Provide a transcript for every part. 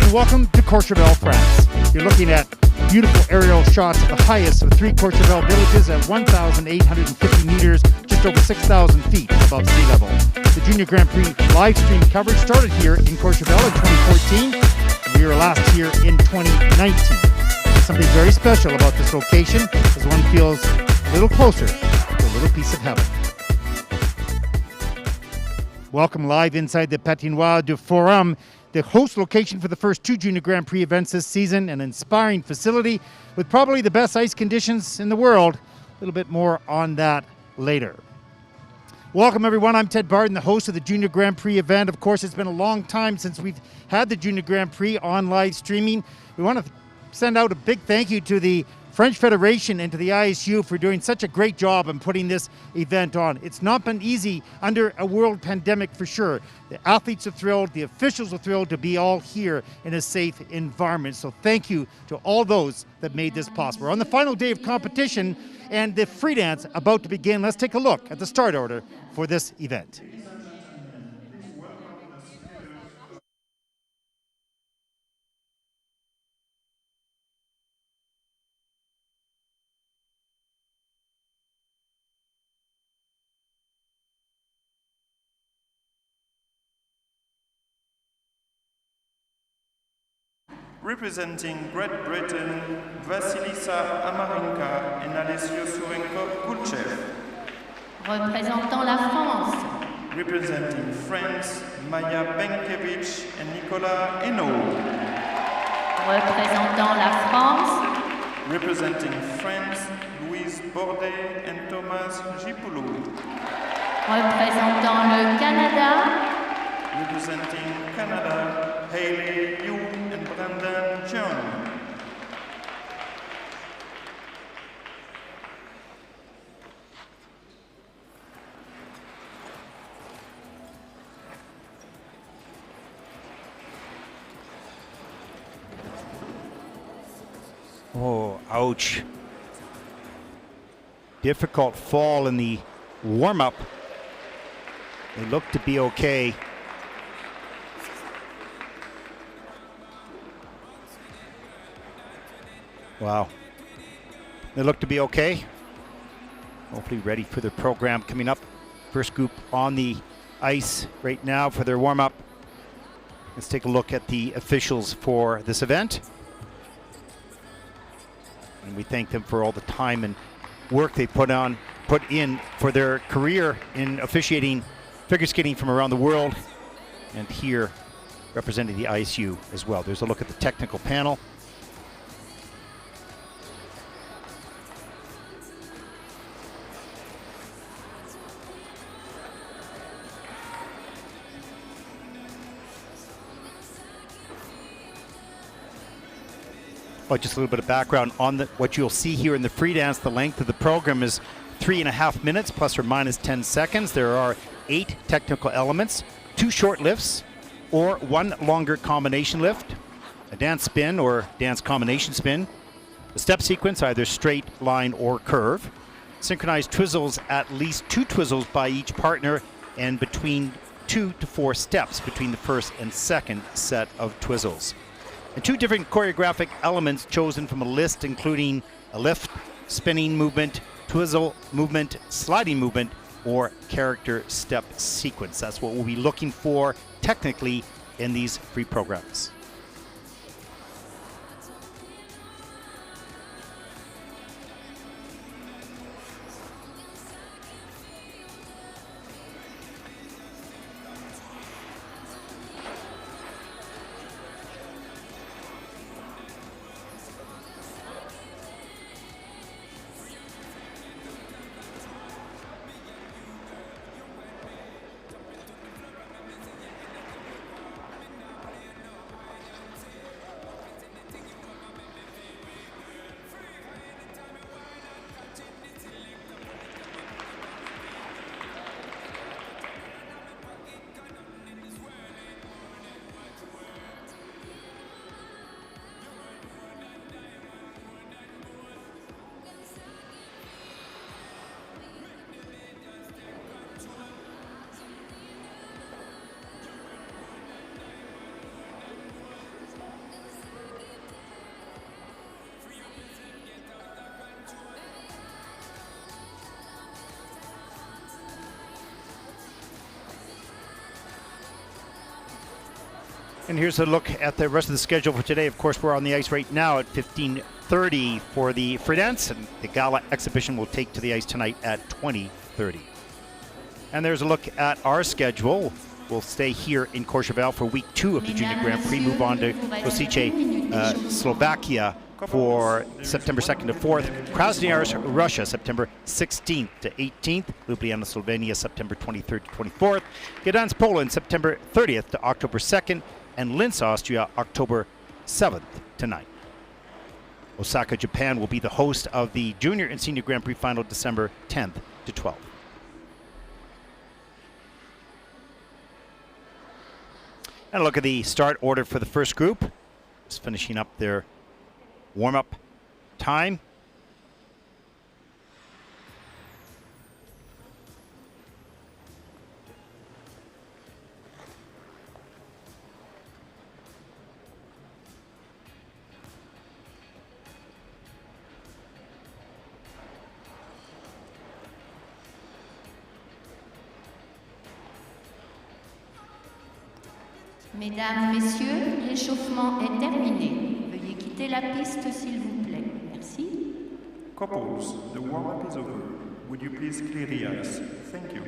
and welcome to Courchevel, France. You're looking at beautiful aerial shots of the highest of 3 Courchevel villages at 1,850 meters, just over 6,000 feet above sea level. The Junior Grand Prix live stream coverage started here in Courchevel in 2014. We were last here in 2019. There's something very special about this location as one feels a little closer to a little piece of heaven. Welcome live inside the Patinoire du Forum, the host location for the first 2 Junior Grand Prix events this season, an inspiring facility with probably the best ice conditions in the world. A little bit more on that later. Welcome everyone, I'm Ted Barden, the host of the Junior Grand Prix event. Of course, it's been a long time since we've had the Junior Grand Prix on live streaming. We want to send out a big thank you to the French Federation and to the ISU for doing such a great job in putting this event on. It's not been easy under a world pandemic for sure. The athletes are thrilled, the officials are thrilled to be all here in a safe environment. So thank you to all those that made this possible. We're on the final day of competition and the free dance about to begin. Let's take a look at the start order for this event. Representing Great Britain, Vasilisa and Alessio Courchevel. Représentant la France. Representing France, Maya Benkiewicz and Nikola. Représentant la France. Representing France, Louise and Thomas. Représentant le Canada. Representing Canada, Haley, and Brandon John. Oh, ouch. Difficult fall in the warm-up. They look to be okay. Wow. They look to be okay. Hopefully ready for their program coming up. First group on the ice right now for their warm-up. Let's take a look at the officials for this event. And we thank them for all the time and work they put in for their career in officiating figure skating from around the world. And here representing the ISU as well. There's a look at the technical panel. Oh, just a little bit of background on what you'll see here in the free dance. The length of the program is 3.5 minutes plus or minus 10 seconds. There are 8 technical elements, 2 short lifts or 1 longer combination lift, a dance spin or dance combination spin, a step sequence, either straight, line, or curve, synchronized twizzles, at least 2 twizzles by each partner, and between 2 to 4 steps between the first and second set of twizzles. And 2 different choreographic elements chosen from a list including a lift, spinning movement, twizzle movement, sliding movement, or character step sequence. That's what we'll be looking for technically in these free programs. And here's a look at the rest of the schedule for today. Of course, we're on the ice right now at 15:30 for the free dance, and the gala exhibition will take to the ice tonight at 20:30. And there's a look at our schedule. We'll stay here in Courchevel for week 2 of the Junior Grand Prix, move on to Kosice, Slovakia for September 2nd to 4th, Krasnoyarsk, Russia, September 16th to 18th, Ljubljana, Slovenia, September 23rd to 24th, Gdansk, Poland, September 30th to October 2nd, and Linz, Austria, October 7th to 9th. Osaka, Japan will be the host of the Junior and Senior Grand Prix final December 10th to 12th. And a look at the start order for the first group. Just finishing up their warm-up time. Mesdames, Messieurs, l'échauffement est terminé. Veuillez quitter la piste, s'il vous plaît. Merci. Couples, the warm-up is over. Would you please clear the ice? Thank you.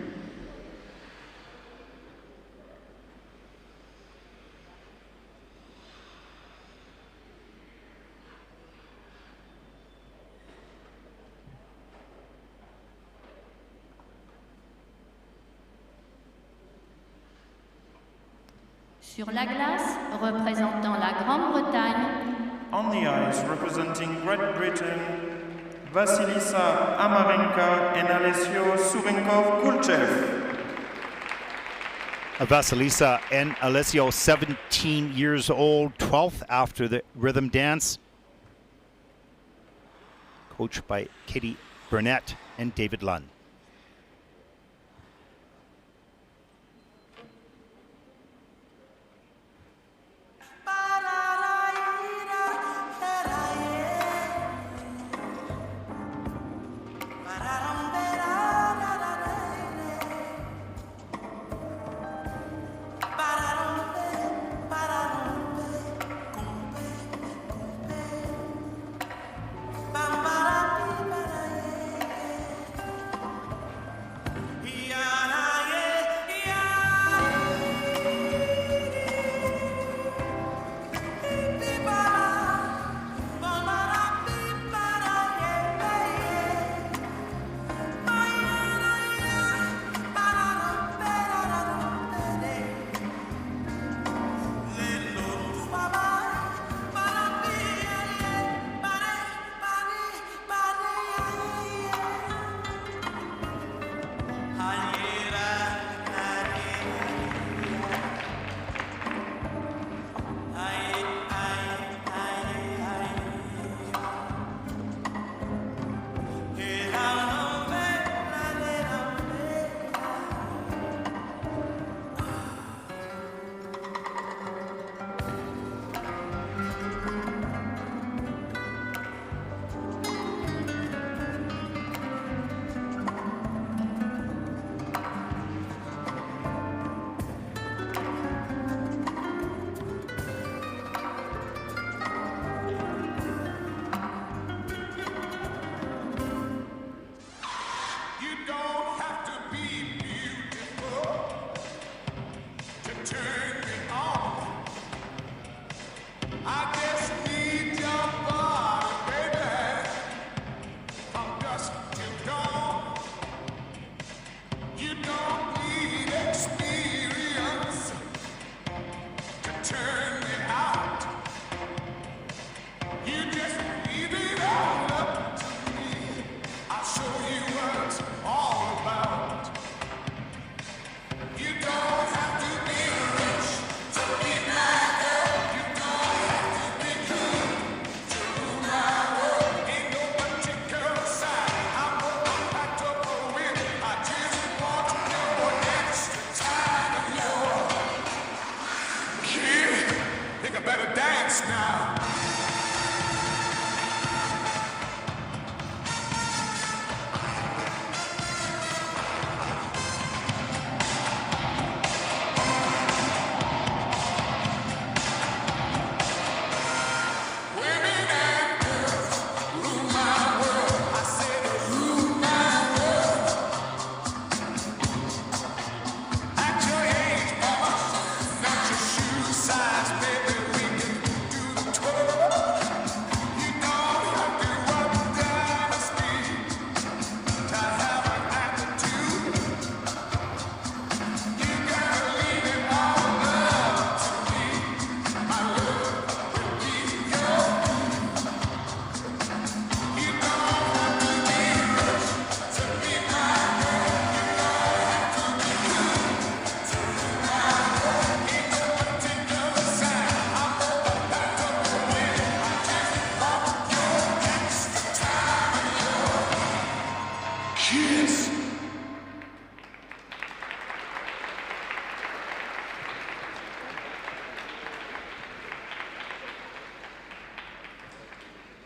Sur la glace, représentant la Grande-Bretagne. On the ice, representing Great Britain, Vasilisa and Alessio Courchevel. Vasilisa and Alessio, 17 years old, 12th after the rhythm dance. Coached by Katie Burnett and David Lunn.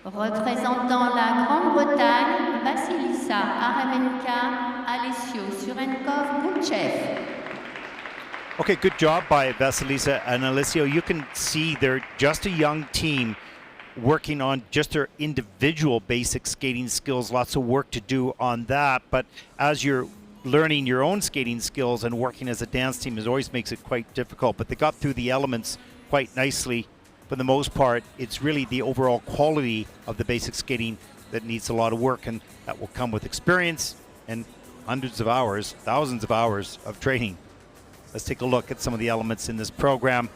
Représentant la Grande-Bretagne, Vasilisa and Alessio, Courchevel. Okay, good job by Vasilisa and Alessio. You can see they're just a young team working on just their individual basic skating skills. Lots of work to do on that. But as you're learning your own skating skills and working as a dance team, it always makes it quite difficult. But they got through the elements quite nicely. For the most part, it's really the overall quality of the basic skating that needs a lot of work, and that will come with experience and hundreds of hours, thousands of hours of training. Let's take a look at some of the elements in this program.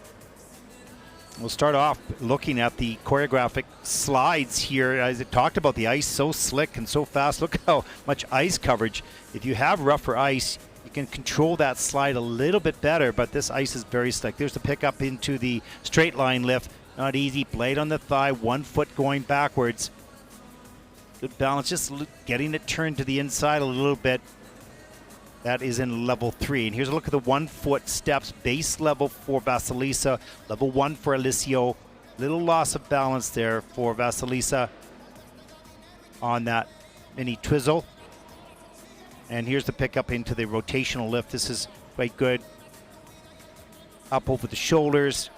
We'll start off looking at the choreographic slides here. As I talked about, the ice so slick and so fast. Look how much ice coverage. If you have rougher ice, you can control that slide a little bit better, but this ice is very slick. There's the pickup into the straight line lift. Not easy. Blade on the thigh, 1 foot going backwards. Good balance, just getting it turned to the inside a little bit. That is in level 3. And here's a look at the 1 foot steps, base level for Vasilisa, level 1 for Alessio. Little loss of balance there for Vasilisa on that mini twizzle. And here's the pickup into the rotational lift. This is quite good. Up over the shoulders.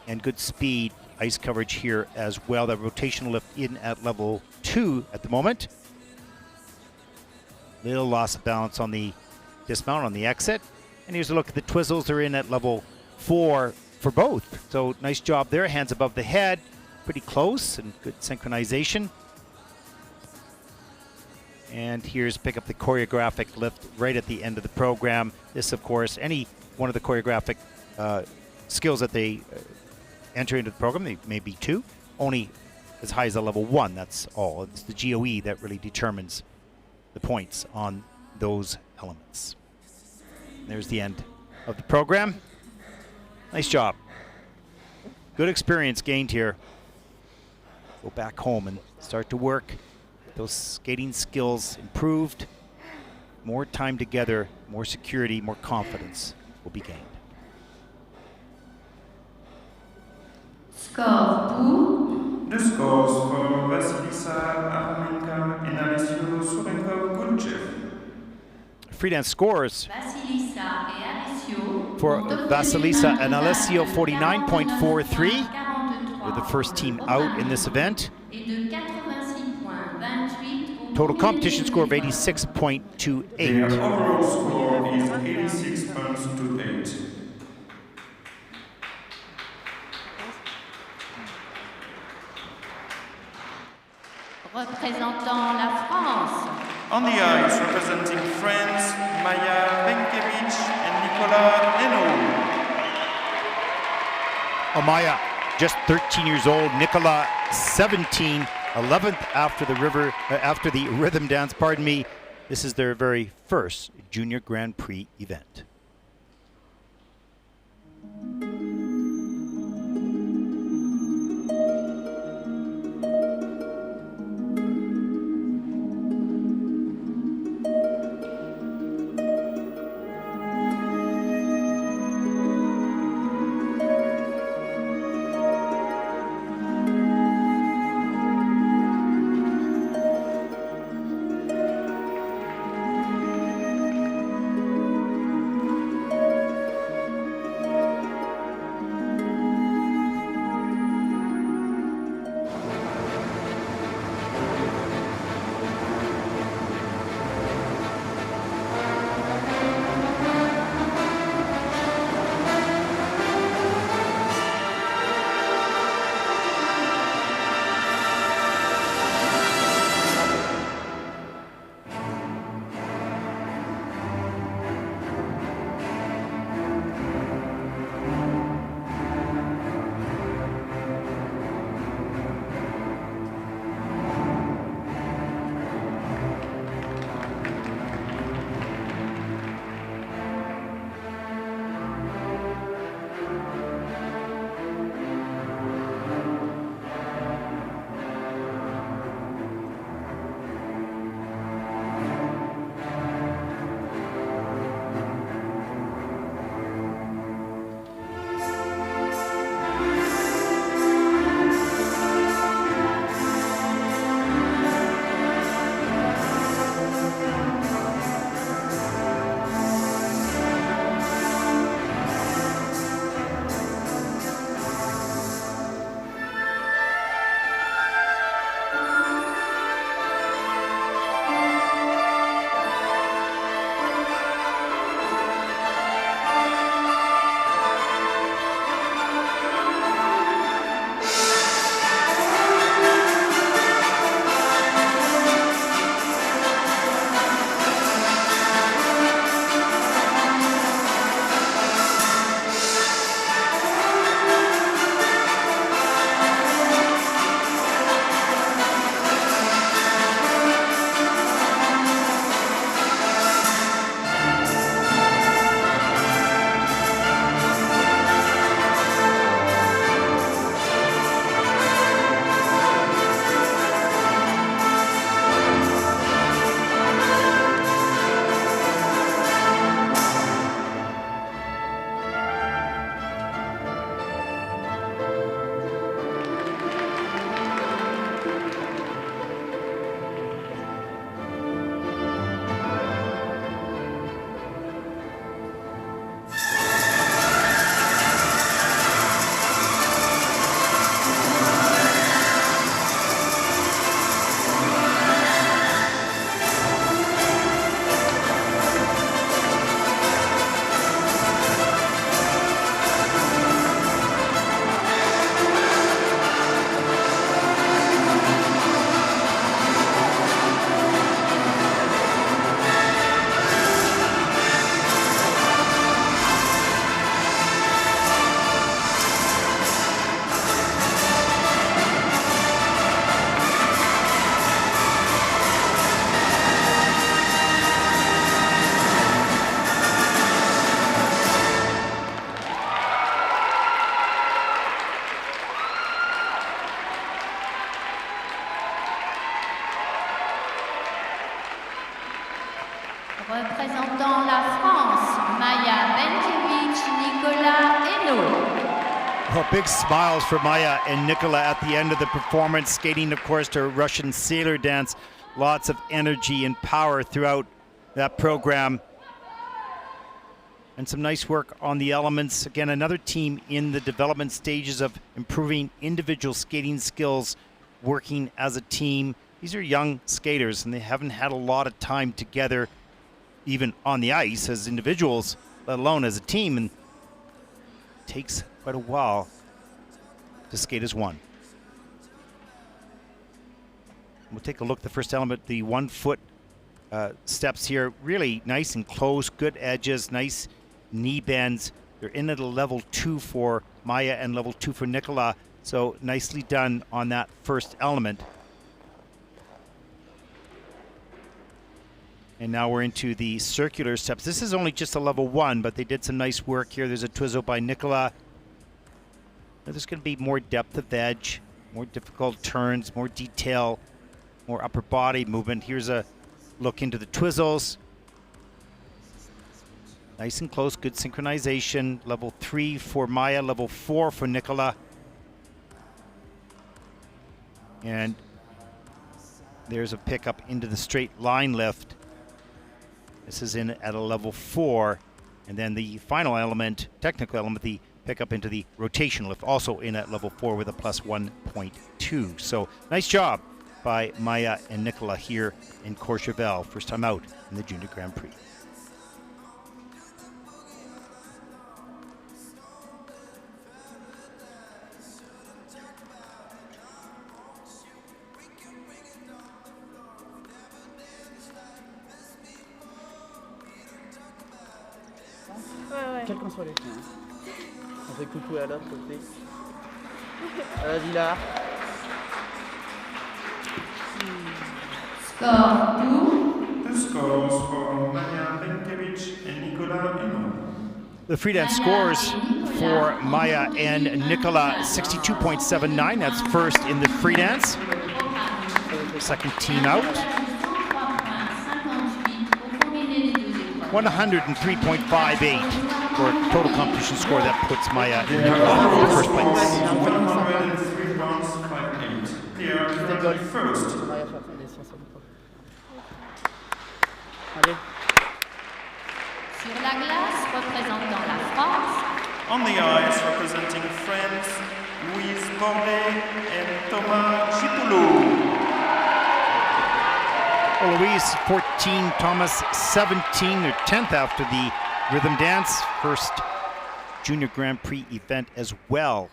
And good speed, ice coverage here as well. The rotational lift in at level 2 at the moment. Little loss of balance on the dismount on the exit. And here's a look at the twizzles. They're in at level 4 for both. So nice job there. Hands above the head. Pretty close and good synchronization. And here's pick up the choreographic lift right at the end of the program. This, of course, any one of the choreographic skills that they enter into the program, they may be 2, only as high as a level 1, that's all. It's the GOE that really determines the points on those elements. There's the end of the program. Nice job. Good experience gained here. Go back home and start to work. Those skating skills improved. More time together, more security, more confidence will be gained. Score pour. The scores for Vasilisa and Alessio Courchevel. Freedance scores Vasilisa and Alessio. for Vasilisa and Alessio, 49.43. They're the first team out in this event. Total competition score of 86.28. Their overall score is 86.28. Représentant la France. On the ice, representing France, Maya Benkiewicz and Nikola Amaya, just 13 years old. Nikola, 17, 11th after the rhythm dance. Pardon me. This is their very first Junior Grand Prix event. Représentant la France, Maya Benkiewicz, Nikola Eno. Well, big smiles for Maya and Nikola at the end of the performance, skating, of course, to Russian sailor dance. Lots of energy and power throughout that program. And some nice work on the elements. Again, another team in the development stages of improving individual skating skills, working as a team. These are young skaters, and they haven't had a lot of time together, even on the ice as individuals, let alone as a team. And it takes quite a while to skate as one. We'll take a look at the first element, the 1 foot steps here. Really nice and close, good edges, nice knee bends. They're in at a level 2 for Maya and level 2 for Nikola. So nicely done on that first element. And now we're into the circular steps. This is only just a level 1, but they did some nice work here. There's a twizzle by Nikola. There's going to be more depth of edge, more difficult turns, more detail, more upper body movement. Here's a look into the twizzles. Nice and close, good synchronization. Level 3 for Maya, level 4 for Nikola. And there's a pickup into the straight line lift. This is in at a level 4. And then the final element, technical element, the pickup into the rotation lift, also in at level 4 with a plus 1.2. So nice job by Maya and Nikola here in Courchevel. First time out in the Junior Grand Prix. Quel qu'on soit les chiens. On fait coucou à l'autre côté. Vas-y là. Score 2. The scores for Maya Benkiewicz and Nikola Eno. The free dance scores for Maya and Nikola, 62.79. That's first in the free dance. Second team out. 103.58 for a total competition score that puts Maya and Nikola in first place. 103 rounds, 5-8. They are currently first. Allez. Sur la glace, représentant la France, On the ice, representing France, Louise and Thomas Chipoulou. Well, Louise 14, Thomas 17, they're 10th after the rhythm dance. First Junior Grand Prix event as well.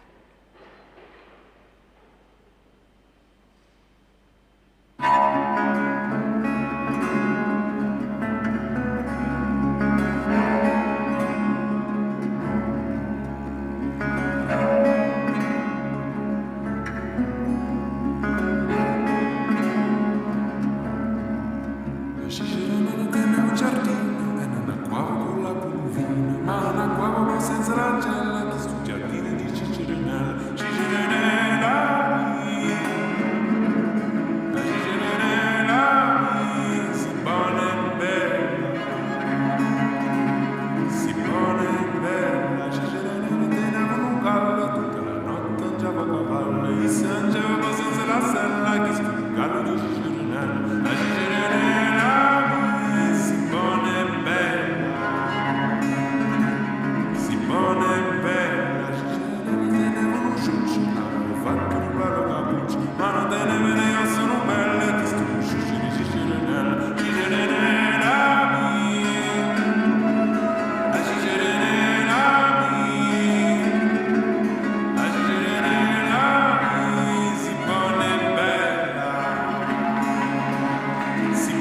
Si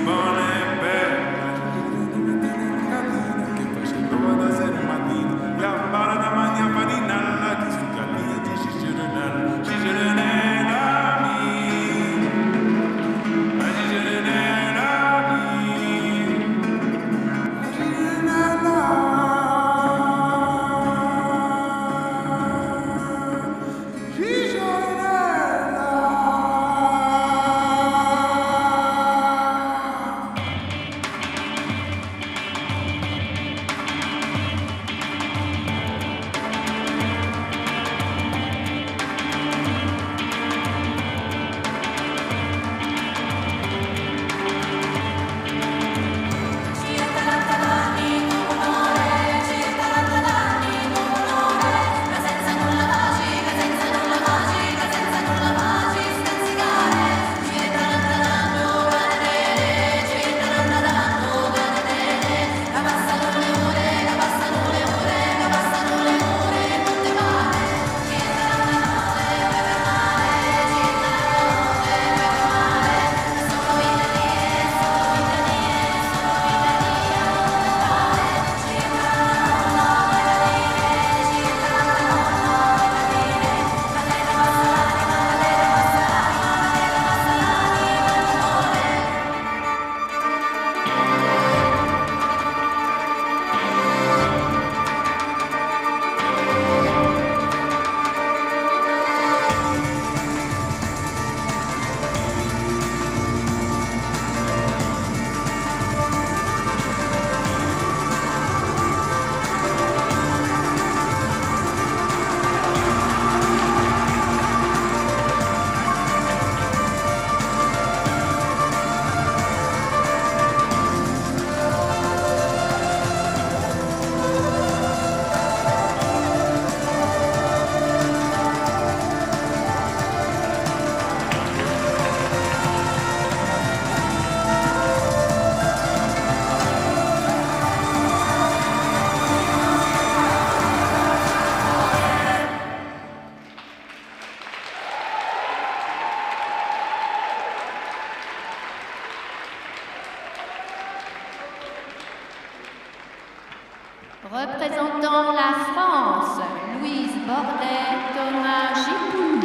Représentant la France, Louise Bordet, Thomas Gipou.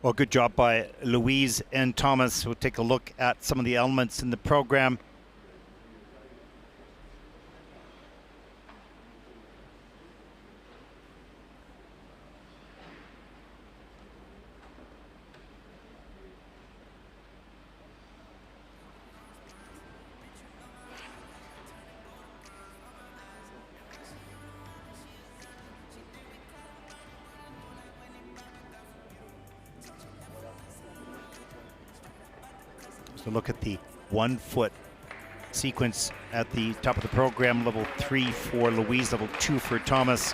Well, good job by Louise and Thomas. We'll take a look at some of the elements in the program. So look at the 1 foot sequence at the top of the program. Level 3 for Louise, level 2 for Thomas.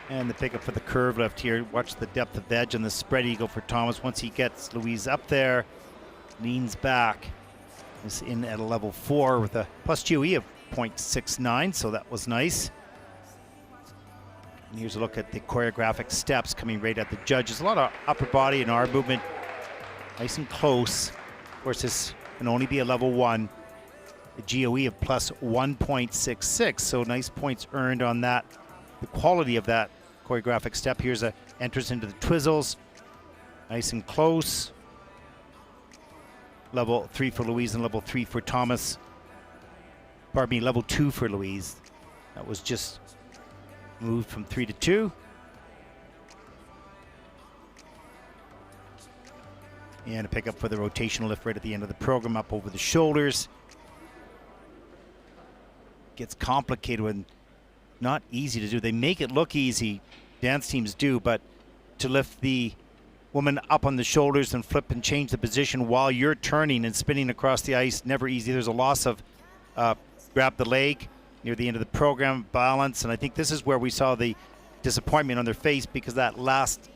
And the pickup for the curve left here. Watch the depth of edge and the spread eagle for Thomas. Once he gets Louise up there, leans back. Is in at a level 4 with a plus GOE of 0.69, so that was nice. And here's a look at the choreographic steps coming right at the judges. A lot of upper body and arm movement, nice and close. Of course, this can only be a level 1. The GOE of plus 1.66, so nice points earned on that. The quality of that choreographic step. Here's a entrance into the twizzles, nice and close. Level 3 for Louise and level 3 for Thomas. Pardon me, level 2 for Louise. That was just moved from 3 to 2. And a pickup for the rotational lift right at the end of the program, up over the shoulders. Gets complicated when not easy to do. They make it look easy, dance teams do, but to lift the woman up on the shoulders and flip and change the position while you're turning and spinning across the ice, never easy. There's a loss of grab the leg near the end of the program, balance, and I think this is where we saw the disappointment on their face, because that last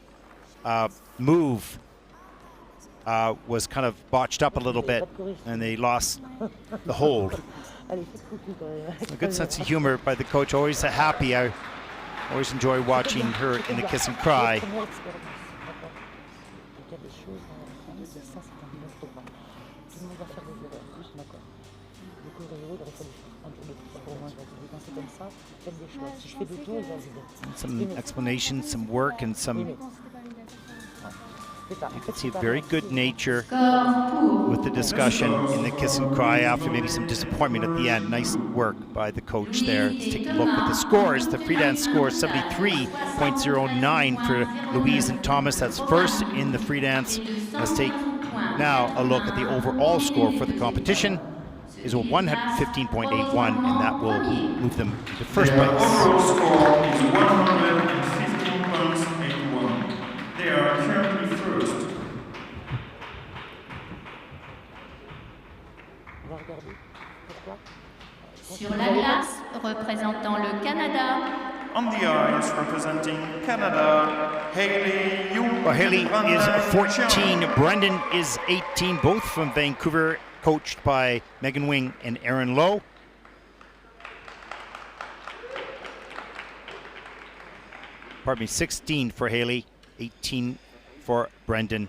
move was kind of botched up a little bit and they lost the hold. A good sense of humor by the coach, always happy. I always enjoy watching her in the kiss and cry. Some explanation, some work, and some, you can see very good nature with the discussion in the kiss and cry after maybe some disappointment at the end. Nice work by the coach there. Let's take a look at the scores. The free dance score 73.09 for Louise and Thomas. That's first in the free dance. Let's take now a look at the overall score for the competition. Is a 115.81, and that will move them to first place. Their overall score is 115.81. They are currently first. Sur la glace, représentant le Canada. On the ice, representing Canada, Haley, Well, Haley is 14, Brendan is 18, both from Vancouver, coached by Megan Wing and Aaron Lowe. Pardon me, 16 for Haley, 18 for Brendan.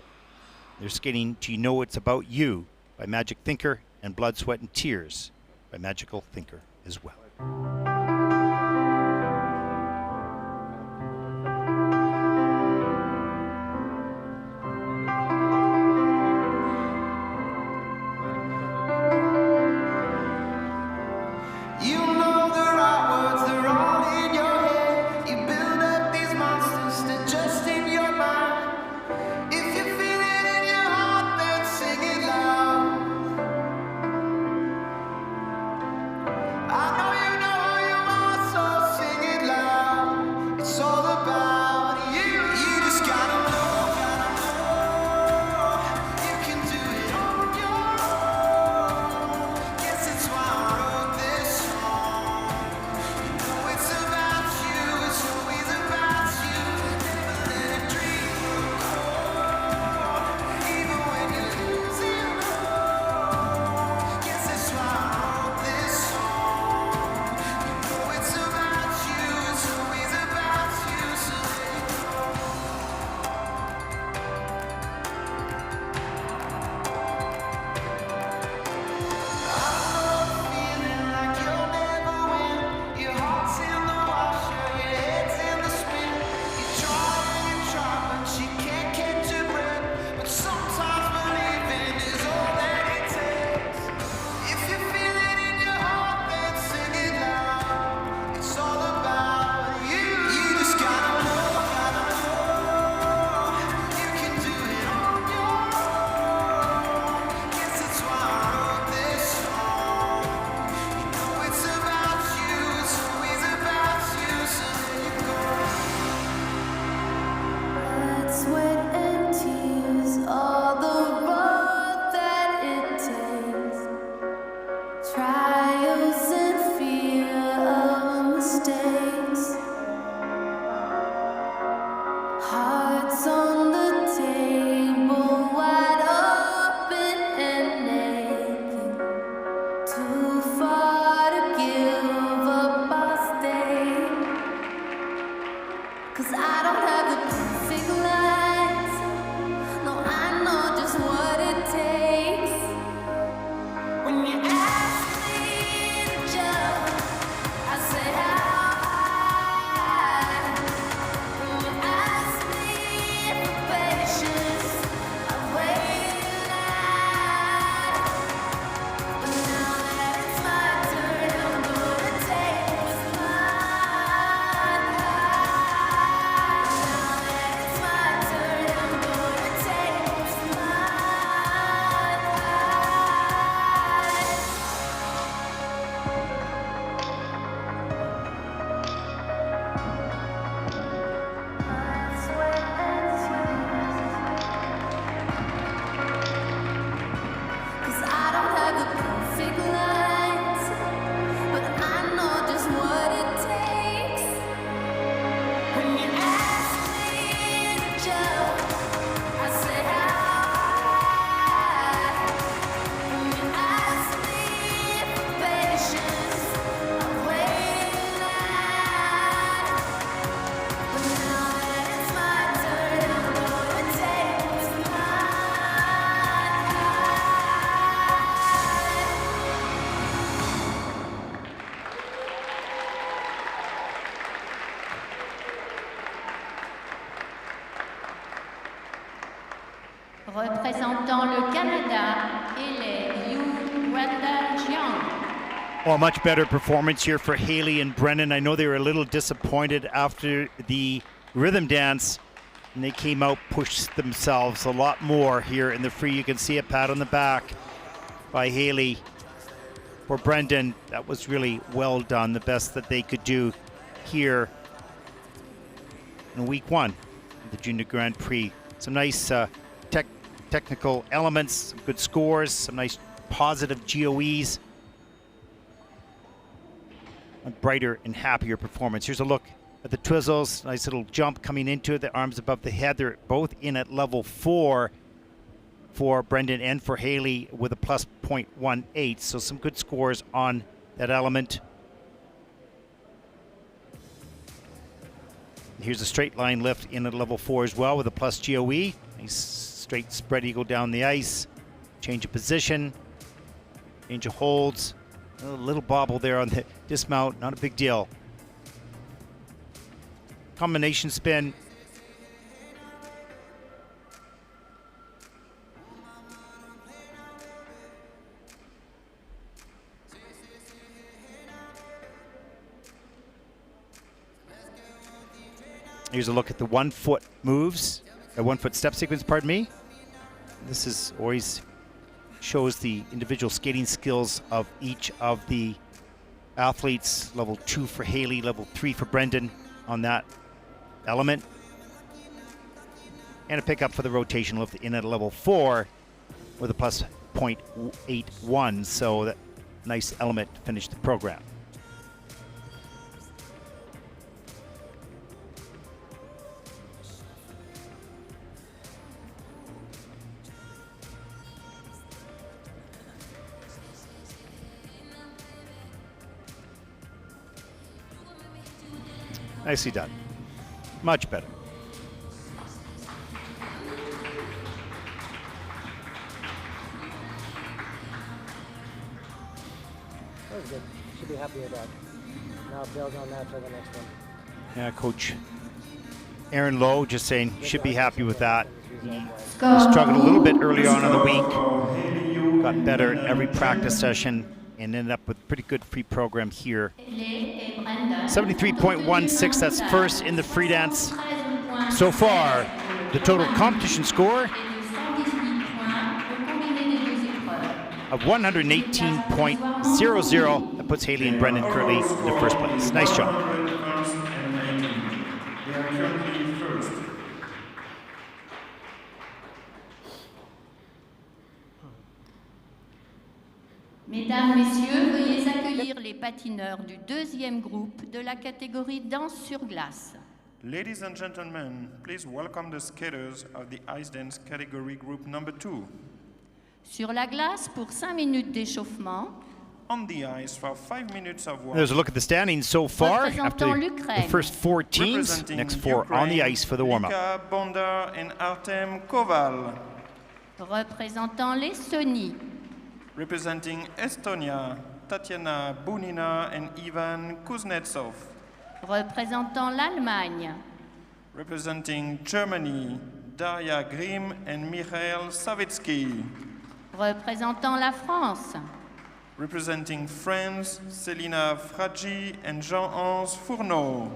They're skating to You Know It's About You by Magic Thinker and Blood, Sweat, and Tears by Magical Thinker as well. I know you know Représentant le Canada et les Ljubljana. Oh, a much better performance here for Haley and Brendan. I know they were a little disappointed after the rhythm dance, and they came out, pushed themselves a lot more here in the free. You can see a pat on the back by Haley. For Brendan, that was really well done, the best that they could do here in week one of the Junior Grand Prix. Some nice technical elements, some good scores, some nice positive GOEs. A brighter and happier performance. Here's a look at the twizzles. Nice little jump coming into it, the arms above the head. They're both in at level 4 for Brendan and for Haley with a plus 0.18. So some good scores on that element. Here's a straight line lift in at level 4 as well with a plus GOE. Nice straight spread eagle down the ice. Change of position. Change of holds. A little bobble there on the dismount, not a big deal. Combination spin. Here's a look at the 1 foot moves, a 1 foot step sequence, pardon me. This is always shows the individual skating skills of each of the athletes. Level 2 for Haley, level 3 for Brendan on that element. And a pickup for the rotation lift in at level 4 with a plus 0.81. So that nice element to finish the program. Nicely done. Much better. That was good. Should be happy with that. Now build on that for the next one. Yeah, Coach Aaron Lowe just saying should be happy with that. He struggled a little bit early on in the week. Got better at every practice session and ended up with a pretty good free program here. 73.16, that's first in the free dance so far. The total competition score of 118.00. That puts Haley and Brendan currently in the first place. Nice job. Mesdames, Messieurs, veuillez accueillir les patineurs du deuxième groupe de la catégorie danse sur glace. Ladies and gentlemen, please welcome the skaters of the ice dance category group number 2. Sur la glace pour 5 minutes d'échauffement. On the ice for 5 minutes of work. There's a look at the standings so far after the first 4 teams. Next 4 on the ice for the warm-up. Lika, Bonda, and Artem Koval. Représentant l'Estonie. Representing Estonia, Tatiana Bunina and Ivan Kuznetsov. Représentant l'Allemagne. Representing Germany, Daria Grimm and Mikhail Savitsky. Représentant la France. Representing France, Selena Fragi and Jean-Hans Fourneau.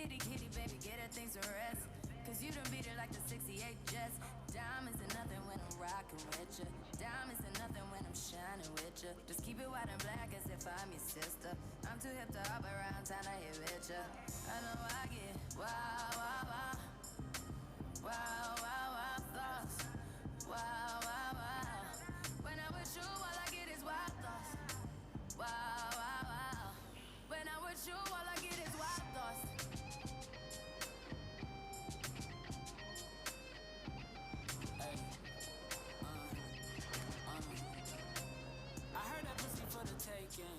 kitty, kitty, baby, get her things to rest. Cause you done beat it like the 68 Jets. Diamonds are nothing when I'm rockin' with ya. Diamonds are nothing when I'm shining with ya. Just keep it white and black as if I'm your sister. I'm too hip to hop around, time to hit with ya. I know I get wow, wow, wow. Wow, wow, wow, thoughts. Wow, wow, wow. When I'm with you, all I get is wild thoughts. Wow, wow, wow. When I'm with you, all I get is wild thoughts. I heard that pussy for the taking.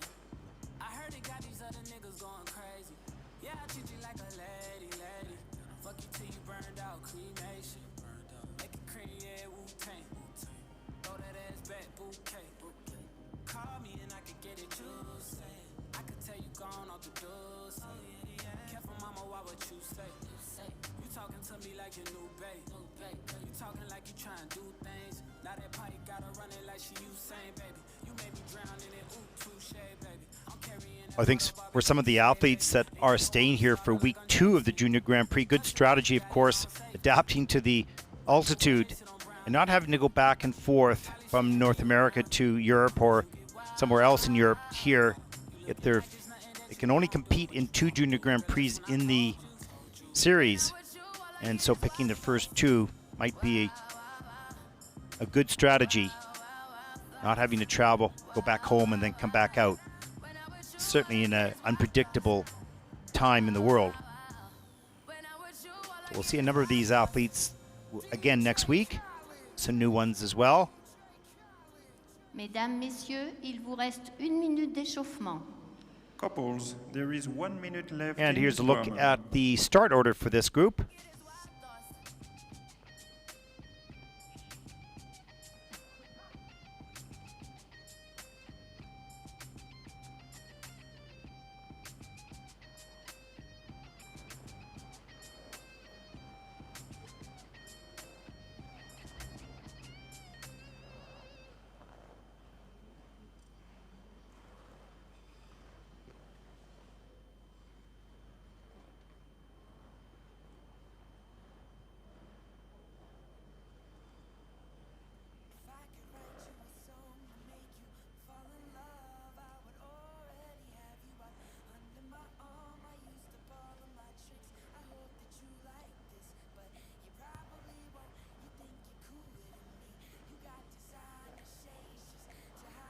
I heard it got these other niggas going crazy. Yeah, I treat you like a lady, lady. Fuck you till you burned out, cremation. Make it cream, yeah, Wu-Tang. Throw that ass back, bouquet. Call me and I can get it juicy. I could tell you gone off the doors. Careful, mama, why what you say? You talking to me like your new babe. You talking like you trying to do things. Now that pipe gotta run it like she Usain, baby. You made me drown in it, ooh, touche, baby. I'm carrying that. I think for some of the athletes that are staying here for week 2 of the Junior Grand Prix, good strategy, of course, adapting to the altitude and not having to go back and forth from North America to Europe or somewhere else in Europe here. If they can only compete in 2 Junior Grand Prix in the series, and so picking the first 2 might be a good strategy, not having to travel, go back home and then come back out, certainly in an unpredictable time in the world. So we'll see a number of these athletes again next week, some new ones as well. Mesdames, Messieurs, il vous reste 1 minute d'échauffement. Couples, there is 1 minute left. And in here's a this look drama. at the start order for this group.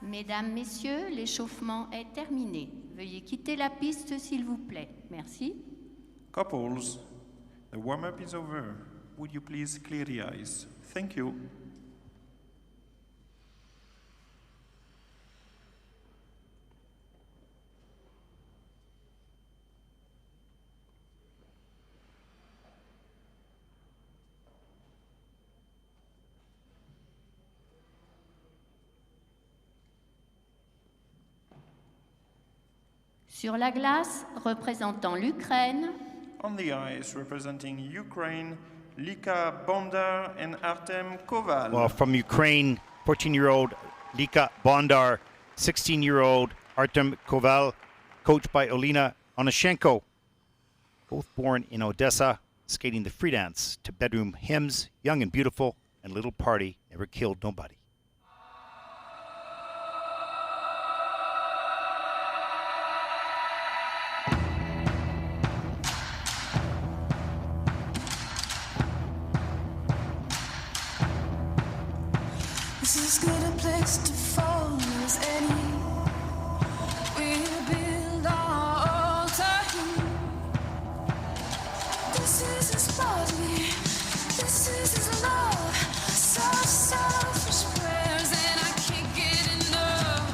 Mesdames, Messieurs, l'échauffement est terminé. Veuillez quitter la piste, s'il vous plaît. Merci. Couples, the warm-up is over. Would you please clear the ice? Thank you. Sur la glace, représentant l'Ukraine, On the ice, representing Ukraine, Lika and Artem Koval. Well, from Ukraine, 14-year-old Lika Bondar, 16-year-old Artem Koval, coached by Olena Onashenko. Both born in Odessa, skating the free dance to bedroom hymns, Young and Beautiful, and Little Party Never Killed Nobody. This is good a place to fall as any. We build our altar here. This is his body. This is his love. Soft, selfish prayers, and I can't get enough.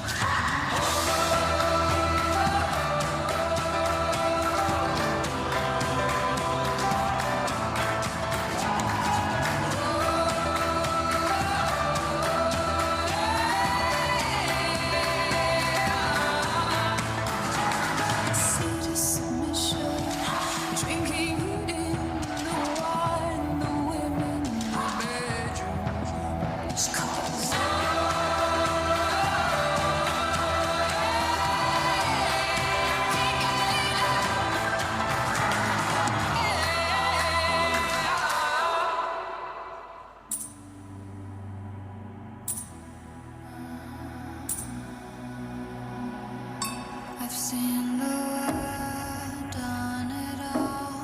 seen the world, done it all,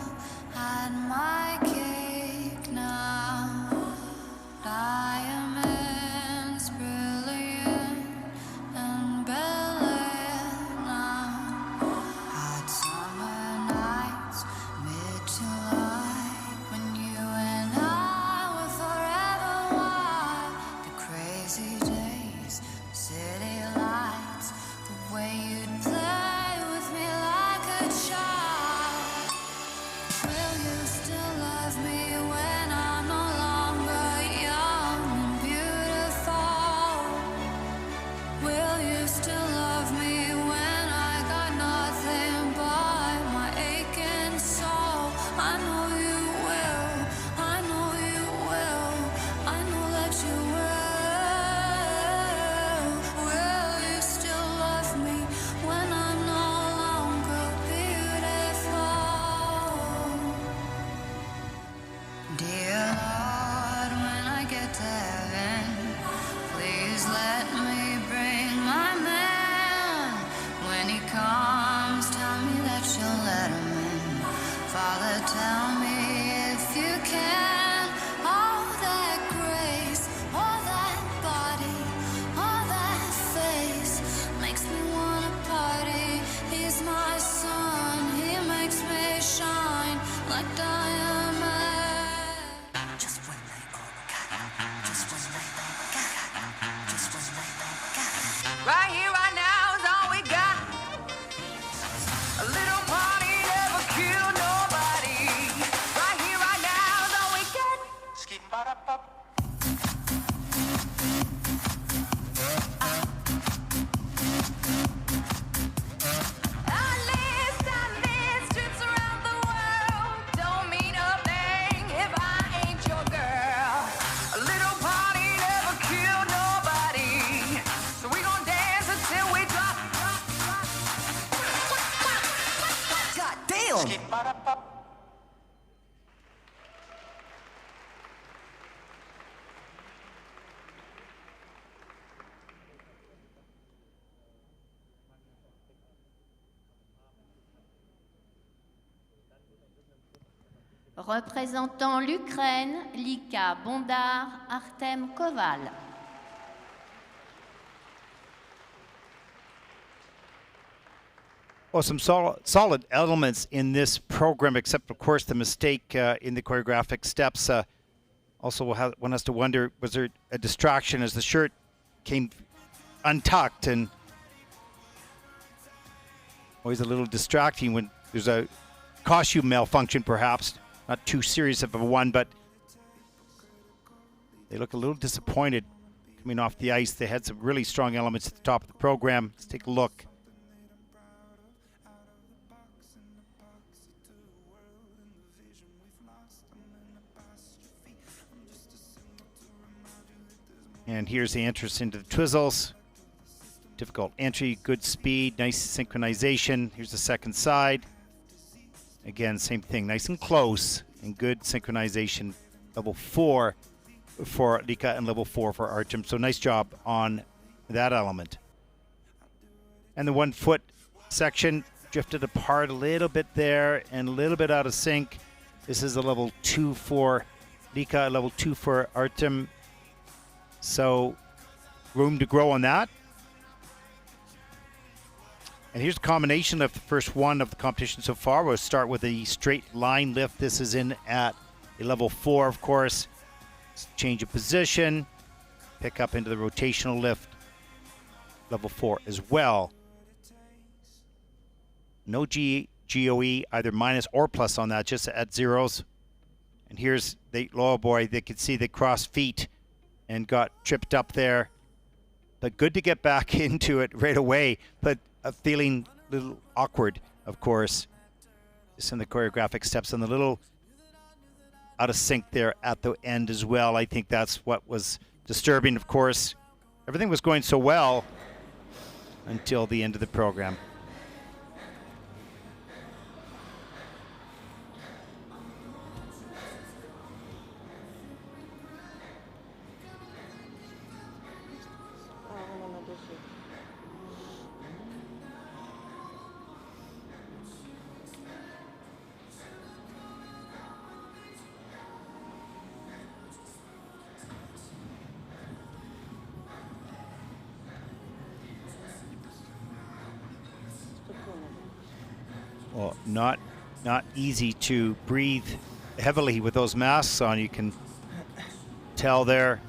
had my cake now. Diamonds brilliant and brilliant now. Hot summer nights, mid-July, when you and I were forever wild. The crazy days, city lights, the way you'd play with me like a child. Will you still love me when I'm no longer young and beautiful? Will you still love me when I got nothing but my aching soul? I know you will, I know you will, I know that you will. Will you still love me when I'm no longer beautiful? Dear Lord, when I get to heaven, please let me bring my man. When he comes, tell me that you'll let him in. Father, tell me if you can. All that grace, all that body, all that face makes me wanna party. He's my sun, he makes me shine like diamond. Just when they all got it, just when they all got it, just when they all got it. Right here, right now is all we got. A little party never killed nobody. Right here, right now is all we got. I live trips around the world. Don't mean a thing if I ain't your girl. A little party never killed nobody. So we gon' dance until we drop. God damn! Représentant l'Ukraine, Lika, Bondar, Artem, Koval. Oh, some solid elements in this program, except of course the mistake in the choreographic steps. Also, one has to wonder, was there a distraction as the shirt came untucked, and always a little distracting when there's a costume malfunction, perhaps. Not too serious of a one, but they look a little disappointed coming off the ice. They had some really strong elements at the top of the program. Let's take a look. And here's the entrance into the twizzles. Difficult entry, good speed, nice synchronization. Here's the second side. Again, same thing, nice and close and good synchronization. Level 4 for Lika and level 4 for Artem. So nice job on that element. And the 1 foot section drifted apart a little bit there and a little bit out of sync. This is a level 2 for Lika, level 2 for Artem. So room to grow on that. And here's a combination lift, the first one of the competition so far. We'll start with a straight line lift. This is in at a level 4, of course. Change of position, pick up into the rotational lift, level 4 as well. No GOE, either minus or plus on that, just at zeros. And here's the lower boy. They could see the cross feet and got tripped up there. But good to get back into it right away. But feeling a little awkward, of course. Just in the choreographic steps and a little out of sync there at the end as well. I think that's what was disturbing, of course. Everything was going so well until the end of the program. Well, not easy to breathe heavily with those masks on. You can tell they're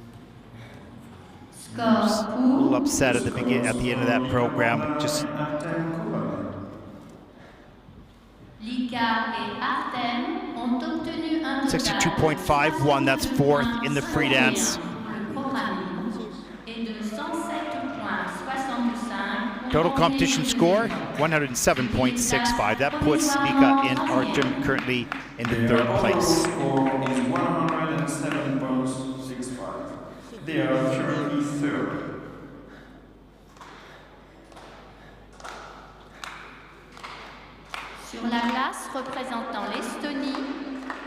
a little upset at the end of that program. Just Lika et Artem ont obtenu un 62.51. That's fourth in the free dance. Total competition score 107.65. That puts Lika and Artem currently in the third place. Score is 107.65. They are currently third. Sur la glace représentant l'Estonie,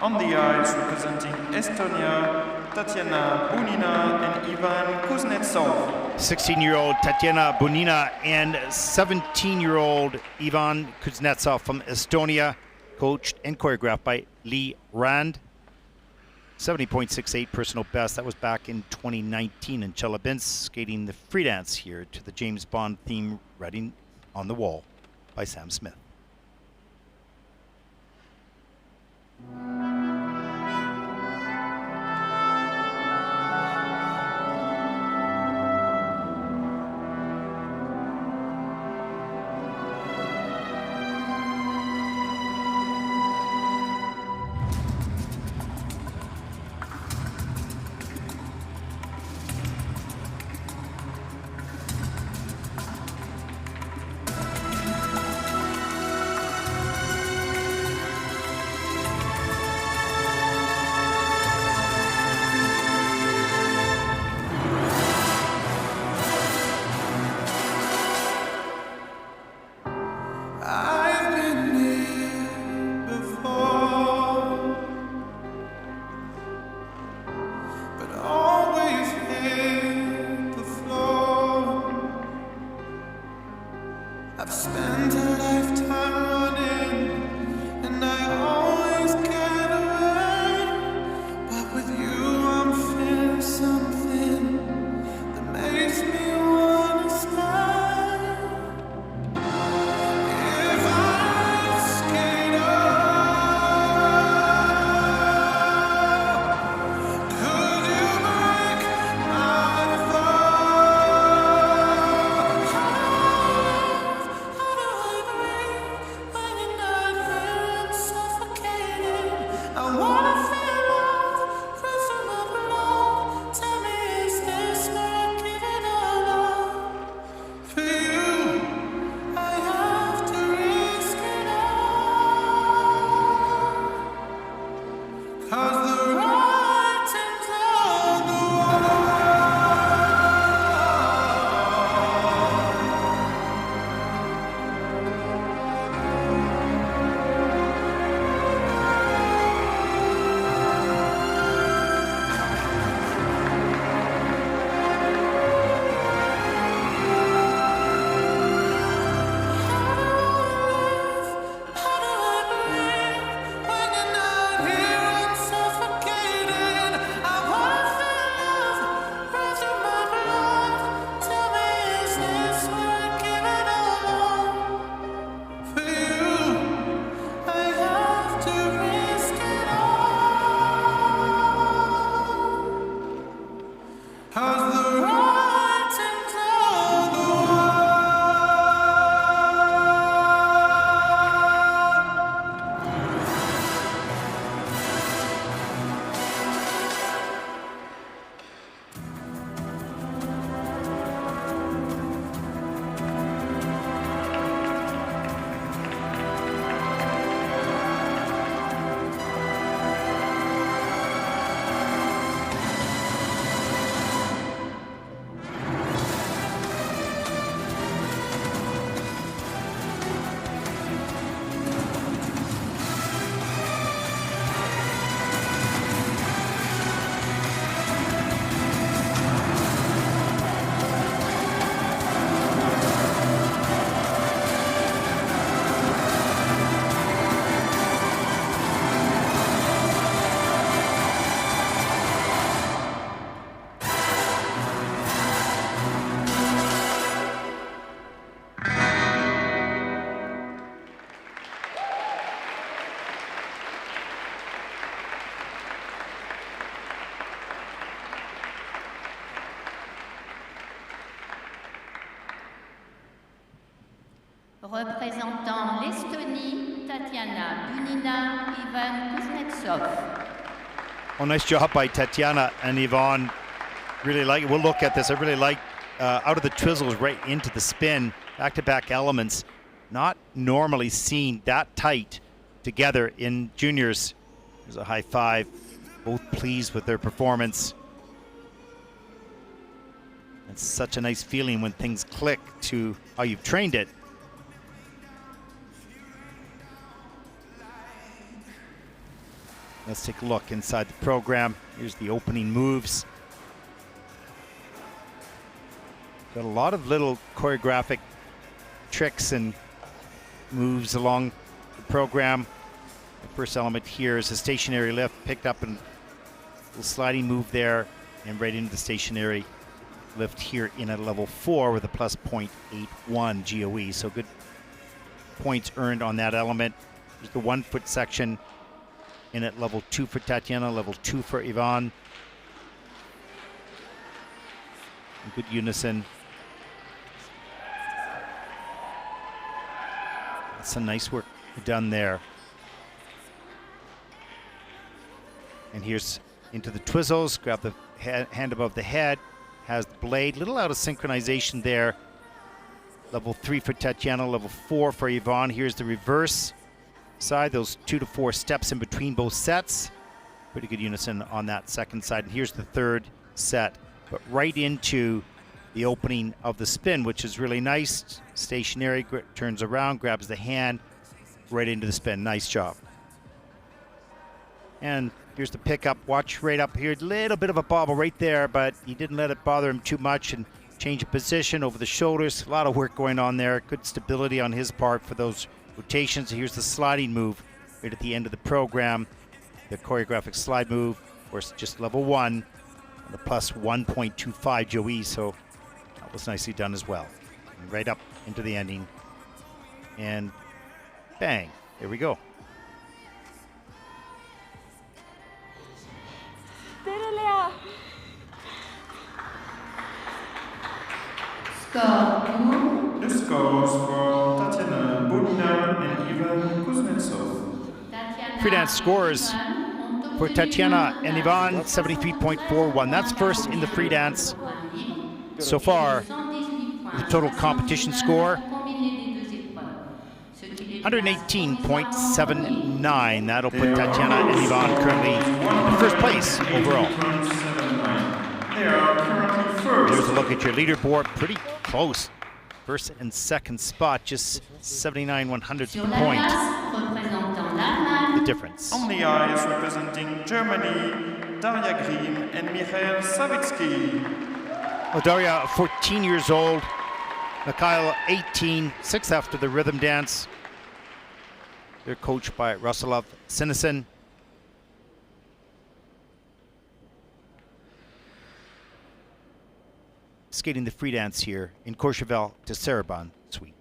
On the ice, representing Estonia, Tatiana Bunina and Ivan Kuznetsov. 16-year-old Tatiana Bunina and 17-year-old Ivan Kuznetsov from Estonia, coached and choreographed by Lee Rand. 70.68 personal best. That was back in 2019 in Chelyabinsk, skating the free dance here to the James Bond theme, Writing on the Wall by Sam Smith. Représentant l'Estonie, Tatiana, Bunina, Ivan Kuznetsov. Oh, nice job by Tatiana and Yvonne. Really like it. We'll look at this. I really like out of the twizzles right into the spin, back-to-back elements. Not normally seen that tight together in juniors. There's a high five. Both pleased with their performance. It's such a nice feeling when things click to how you've trained it. Let's take a look inside the program. Here's the opening moves. Got a lot of little choreographic tricks and moves along the program. The first element here is a stationary lift, picked up and a little sliding move there, and right into the stationary lift here in at level 4 with a plus 0.81 GOE. So good points earned on that element. There's the 1 foot section in at level 2 for Tatiana, level 2 for Yvonne. Good unison. That's some nice work done there. And here's into the twizzles, grab the hand above the head, has the blade, little out of synchronization there. Level 3 for Tatiana, level 4 for Yvonne. Here's the reverse side, those 2 to 4 steps in between both sets. Pretty good unison on that second side. And here's the third set, but right into the opening of the spin, which is really nice. Stationary, turns around, grabs the hand, right into the spin. Nice job. And here's the pickup. Watch right up here. Little bit of a bobble right there, but he didn't let it bother him too much and change of position over the shoulders. A lot of work going on there. Good stability on his part for those rotations. Here's the sliding move right at the end of the program. The choreographic slide move, of course, just level 1, and the plus 1.25 Joey, so that was nicely done as well. And right up into the ending, and bang, there we go. Score. The scores for Tatiana, Bunina, and Ivan Kuznetsov. Free dance scores for Tatiana and Yvonne, 73.41. That's first in the free dance so far. The total competition score, 118.79. That'll put Tatiana and Yvonne currently in first place overall. They are currently first. There's a look at your leaderboard, pretty close. First and second spot, just 79/100th of a point. The difference. On the ice representing Germany, Daria and Mikhail Savitsky. Well, Daria, 14 years old. Mikhail, 18, 6th after the rhythm dance. They're coached by Ruslav Sinison. Skating the free dance here in Courchevel to Sarabon Suite.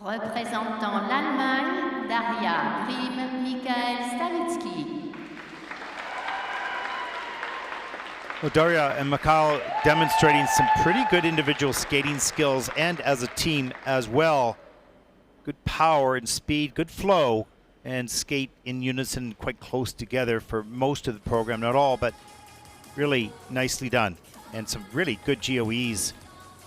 Représentant l'Allemagne, Daria, Mikhail, Stavitsky. Well, Daria and Mikhail demonstrating some pretty good individual skating skills and as a team as well. Good power and speed, good flow, and skate in unison quite close together for most of the program. Not all, but really nicely done. And some really good GOEs.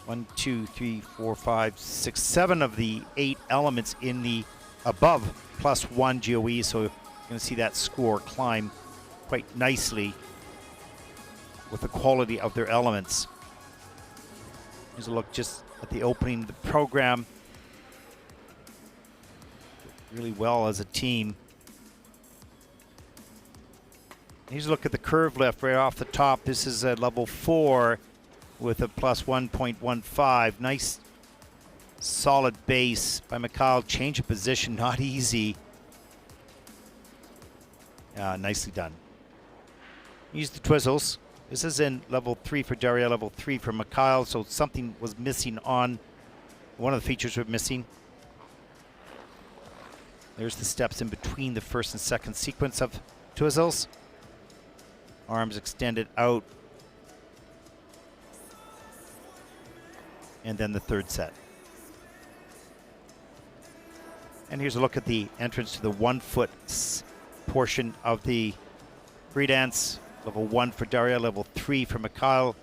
1, 2, 3, 4, 5, 6, 7 of the 8 elements in the above +1 GOE. So you're going to see that score climb quite nicely with the quality of their elements. Here's a look just at the opening of the program. Really well as a team. Here's a look at the curve lift right off the top. This is at level 4 with a +1.15. Nice solid base by Mikhail. Change of position, not easy. Nicely done. Use the twizzles. This is in level 3 for Daria, level 3 for Mikhail, so something was missing on one of the features were missing. There's the steps in between the first and second sequence of twizzles. Arms extended out. And then the third set. And here's a look at the entrance to the 1 foot portion of the free dance. Level 1 for Daria, level 3 for Mikhail.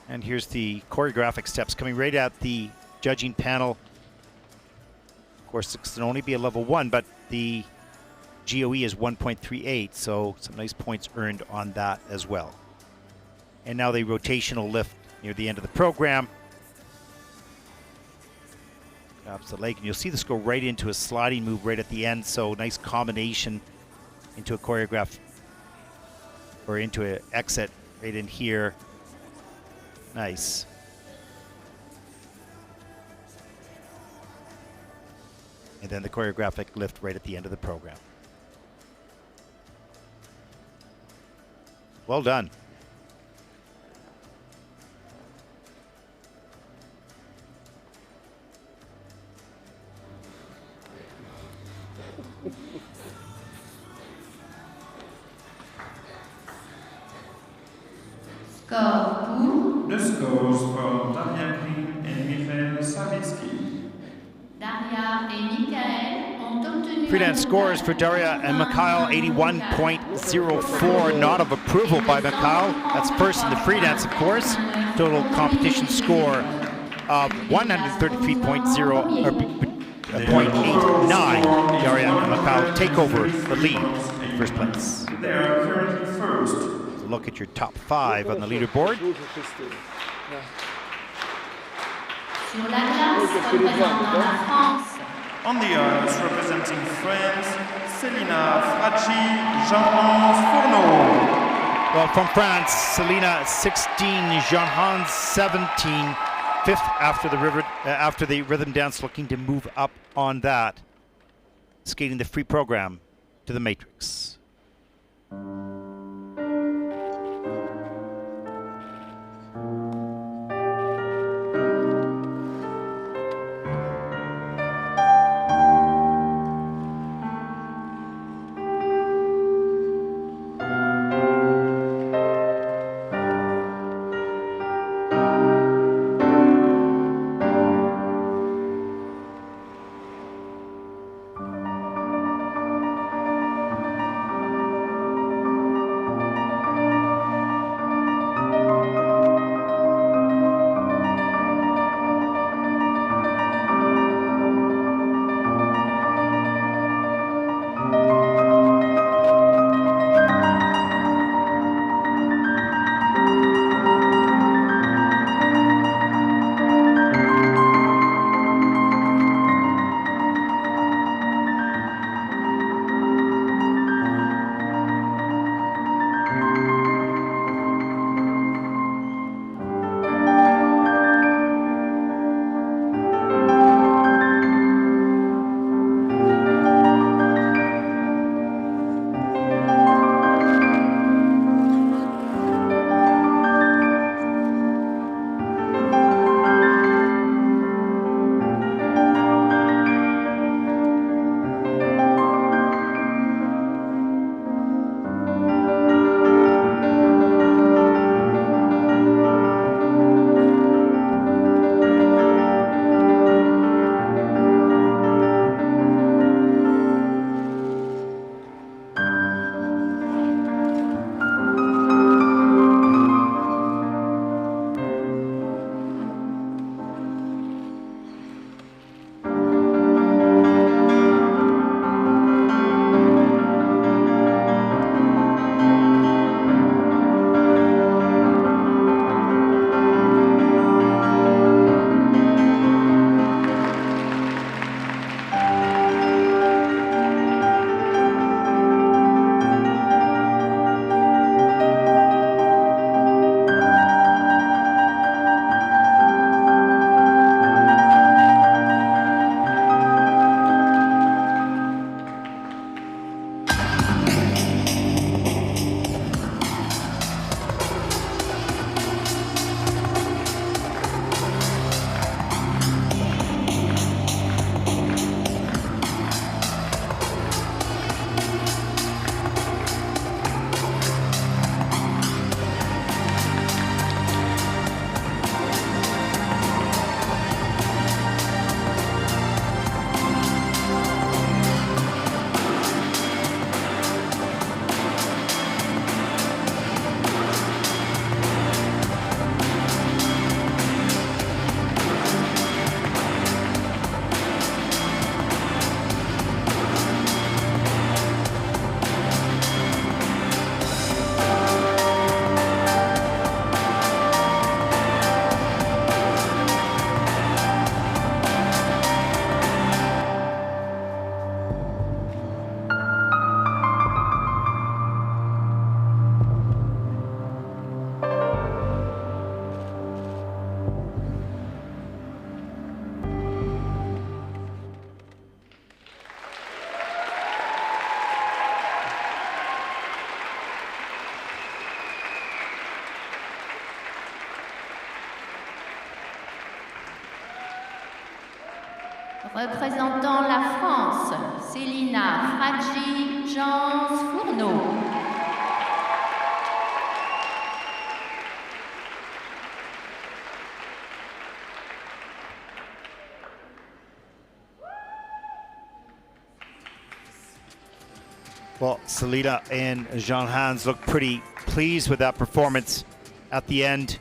And here's the choreographic steps coming right at the judging panel. Of course, it can only be a level 1, but the GOE is 1.38, so some nice points earned on that as well. And now the rotational lift near the end of the program. Drops the leg, and you'll see this go right into a sliding move right at the end, so nice combination into a choreograph, or into an exit right in here. Nice. And then the choreographic lift right at the end of the program. Well done. The scores for Daria and Mikhail Savitsky. Daria et Mikhail ont obtenu Free dance scores for Daria and Mikhail, 81.04, not of approval by Mikhail. That's first in the free dance, of course. Total competition score of 133.89. Daria and Mikhail take over the lead in first place. They are currently first. So look at your top 5 on the leaderboard. Sur la glace, représentant la France. On the ice, representing France, Selena, Jean-Hans, Fourneau. Well, from France, Selena 16, Jean-Hans 17, 5th after the rhythm dance, looking to move up on that, skating the free program to the matrix. Représentant la France, Selena Fraggi, Jean-Hans Fourneau. Well, Selena and Jean-Hans look pretty pleased with that performance at the end.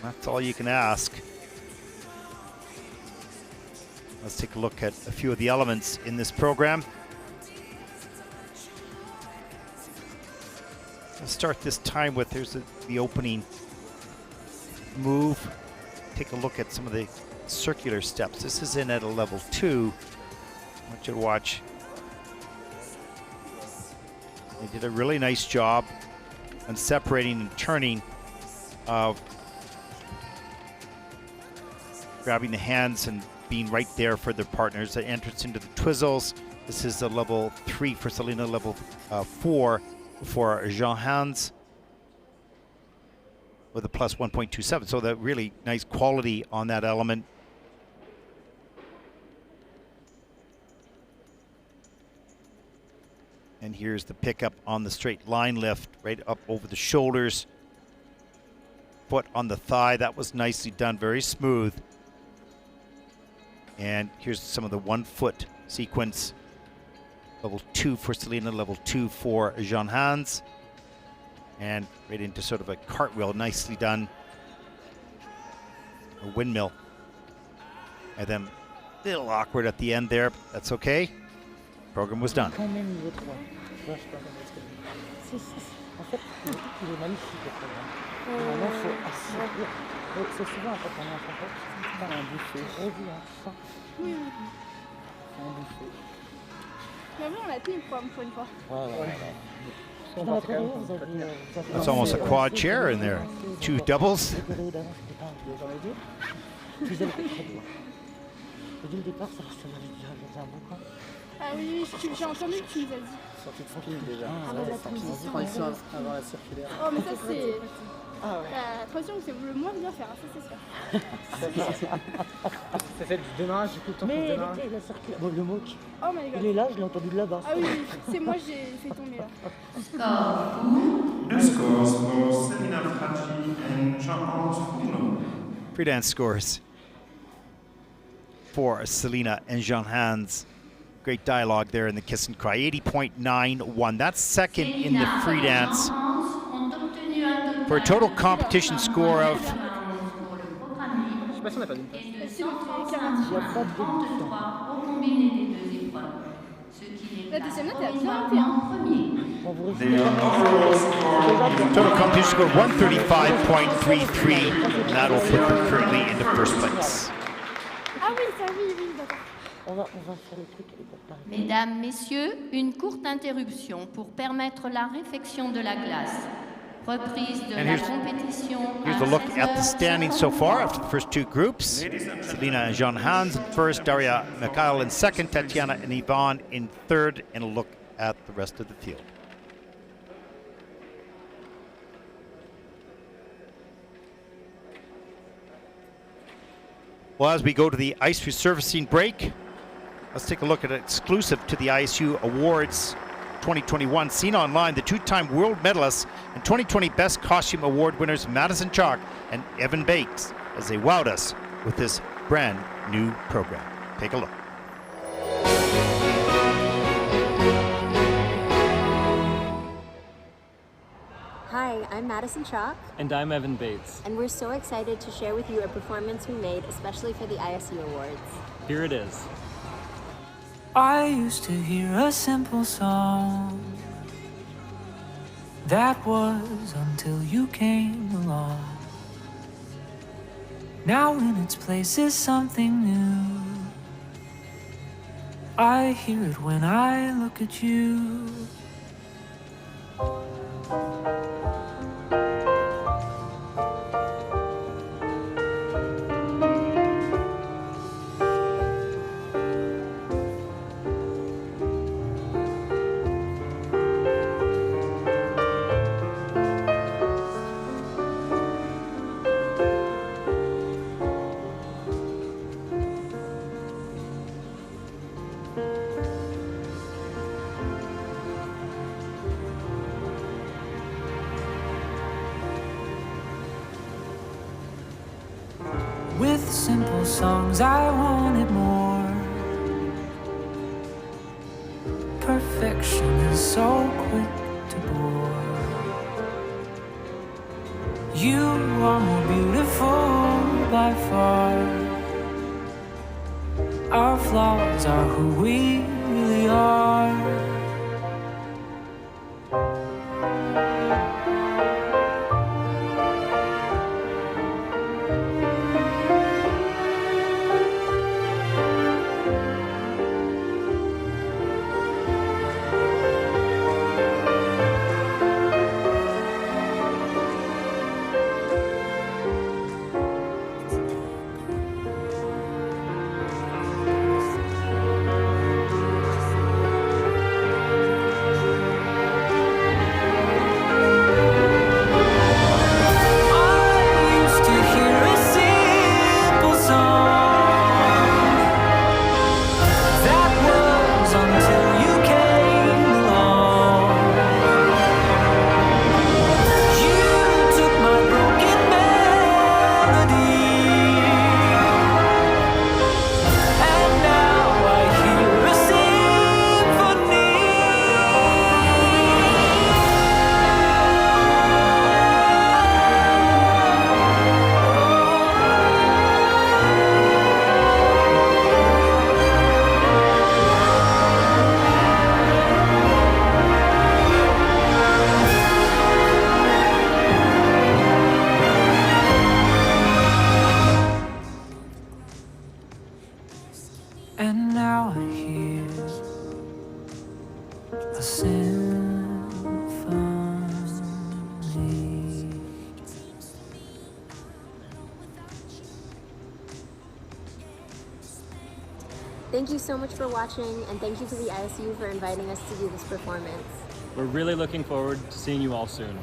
That's all you can ask. Let's take a look at a few of the elements in this program. We'll start this time with, here's the opening move. Take a look at some of the circular steps. This is in at a level 2. I want you to watch. They did a really nice job on separating and turning of grabbing the hands and being right there for their partners. The entrance into the twizzles. This is a level 3 for Selena, level 4 for Jean-Hans with a plus 1.27. So that really nice quality on that element. And here's the pickup on the straight line lift, right up over the shoulders. Foot on the thigh, that was nicely done, very smooth. And here's some of the 1 foot sequence. Level 2 for Selena, level 2 for Jean-Hans. And right into sort of a cartwheel, nicely done. A windmill. And then a little awkward at the end there, but that's okay. Program was done. Quand même niveau 3. Là, je peux pas mettre ce que je dis. En fait, il est magnifique le programme. Vraiment, il faut assurer. C'est souvent quand on est en contact, c'est pas un buffet. Revu, hein, ça. Oui. Un buffet. Mais on l'a tenu pour une fois. Ouais. Dans la Corée, vous avez... That's almost a quad chair in there. 2 doubles. Les Coréens d'avant, c'était pas un peu dans les deux. Puis elle était très dure. Et dès le départ, ça m'avait déjà un bon camp. Ah oui, j'ai entendu que tu nous as dit. Sortie de speed déjà. Transition avant la circulaire. Oh mais ça c'est... La transition c'est le moins bien faire, ça c'est sûr. C'est celle du démarrage, du coup le temps de démarrage. Mais la circulaire, bon, le moque. Oh my god. Il est là, je l'ai entendu de là-bas. Ah oui, c'est moi j'ai fait tomber là. The scores for Selena Fraggi and Jean-Hans Fourneau. Pre-dance scores for Selena and Jean-Hans. Great dialogue there in the kiss and cry. 80.91. That's second in the free dance for a total competition score of La deuxième note elle a bien monté hein. The overall score total competition score of 135.33. And that'll put them currently into first place. Ah oui, ça oui, d'accord. On va faire le truc avec la pareille. Mesdames, Messieurs, une courte interruption pour permettre la réfection de la glace. Reprise de la compétition. Here's a look at the standings so far after the first 2 groups. Selena and Jean-Hans in first, Daria and Mikhail in second, Tatiana and Yvonne in third, and a look at the rest of the field. Well, as we go to the ice resurfacing break, let's take a look at an exclusive to the ISU Awards 2021. Seen online, the 2-time world medalists and 2020 Best Costume Award winners Madison Chalk and Evan Bakes as they wowed us with this brand new program. Take a look. Hi, I'm Madison Chalk. And I'm Evan Bates. And we're so excited to share with you a performance we made especially for the ISU Awards. Here it is. I used to hear a simple song. That was until you came along. Now in its place is something new. I hear it when I look at you. simple songs, I wanted more. Perfection is so quick to bore. You are more beautiful by far. Our flaws are who we really are. And now I hear a symphony. Thank you so much for watching, and thank you to the ISU for inviting us to do this performance. We're really looking forward to seeing you all soon.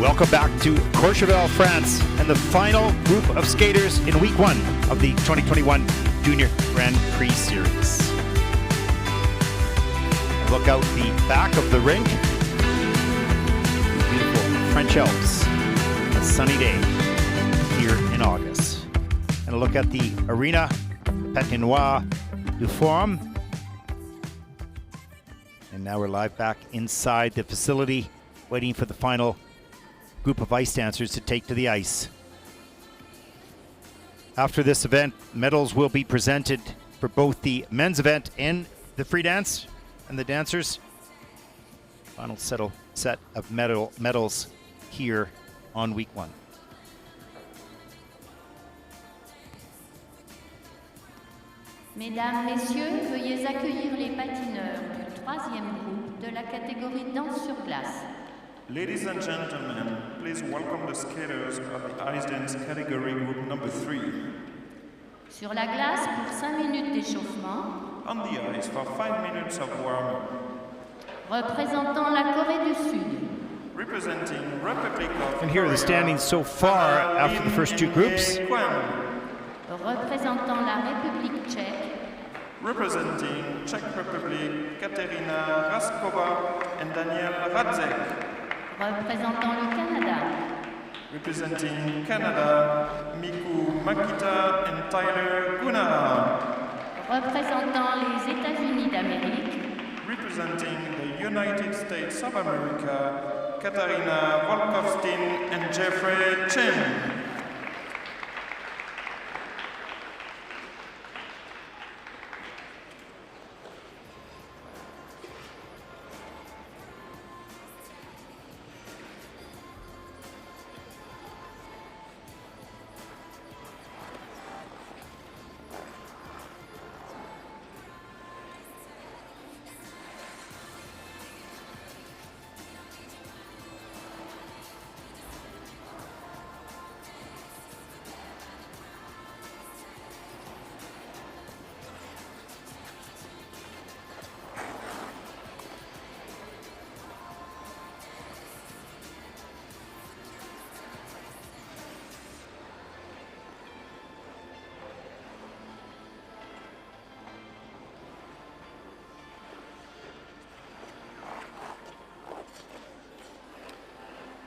Welcome back to Courchevel, France, and the final group of skaters in week 1 of the 2021 Junior Grand Prix Series. Look out the back of the rink. Beautiful French Alps. A sunny day here in August. And a look at the arena, Patinoire du Forum. And now we're live back inside the facility, waiting for the final group of ice dancers to take to the ice. After this event, medals will be presented for both the men's event and the free dance, and the dancers. Final set of medals here on week 1. Mesdames, Messieurs, veuillez accueillir les patineurs du 3e groupe de la catégorie danse sur glace. Ladies and gentlemen, please welcome the skaters of the ice dance category group number 3. Sur la glace pour 5 minutes d'échauffement. On the ice for 5 minutes of warm-up. Représentant la Corée du Sud. Representing Republic of And here are the standings so far after the first 2 groups. Représentant la République tchèque. Representing Czech Republic, Katarina Raskova and Danielle Radzek. Représentant le Canada. Representing Canada, Miku and Tyler Gunara. Représentant les États-Unis d'Amérique. Representing the United States of America, Katarina Volkovstin and Jeffrey Chen.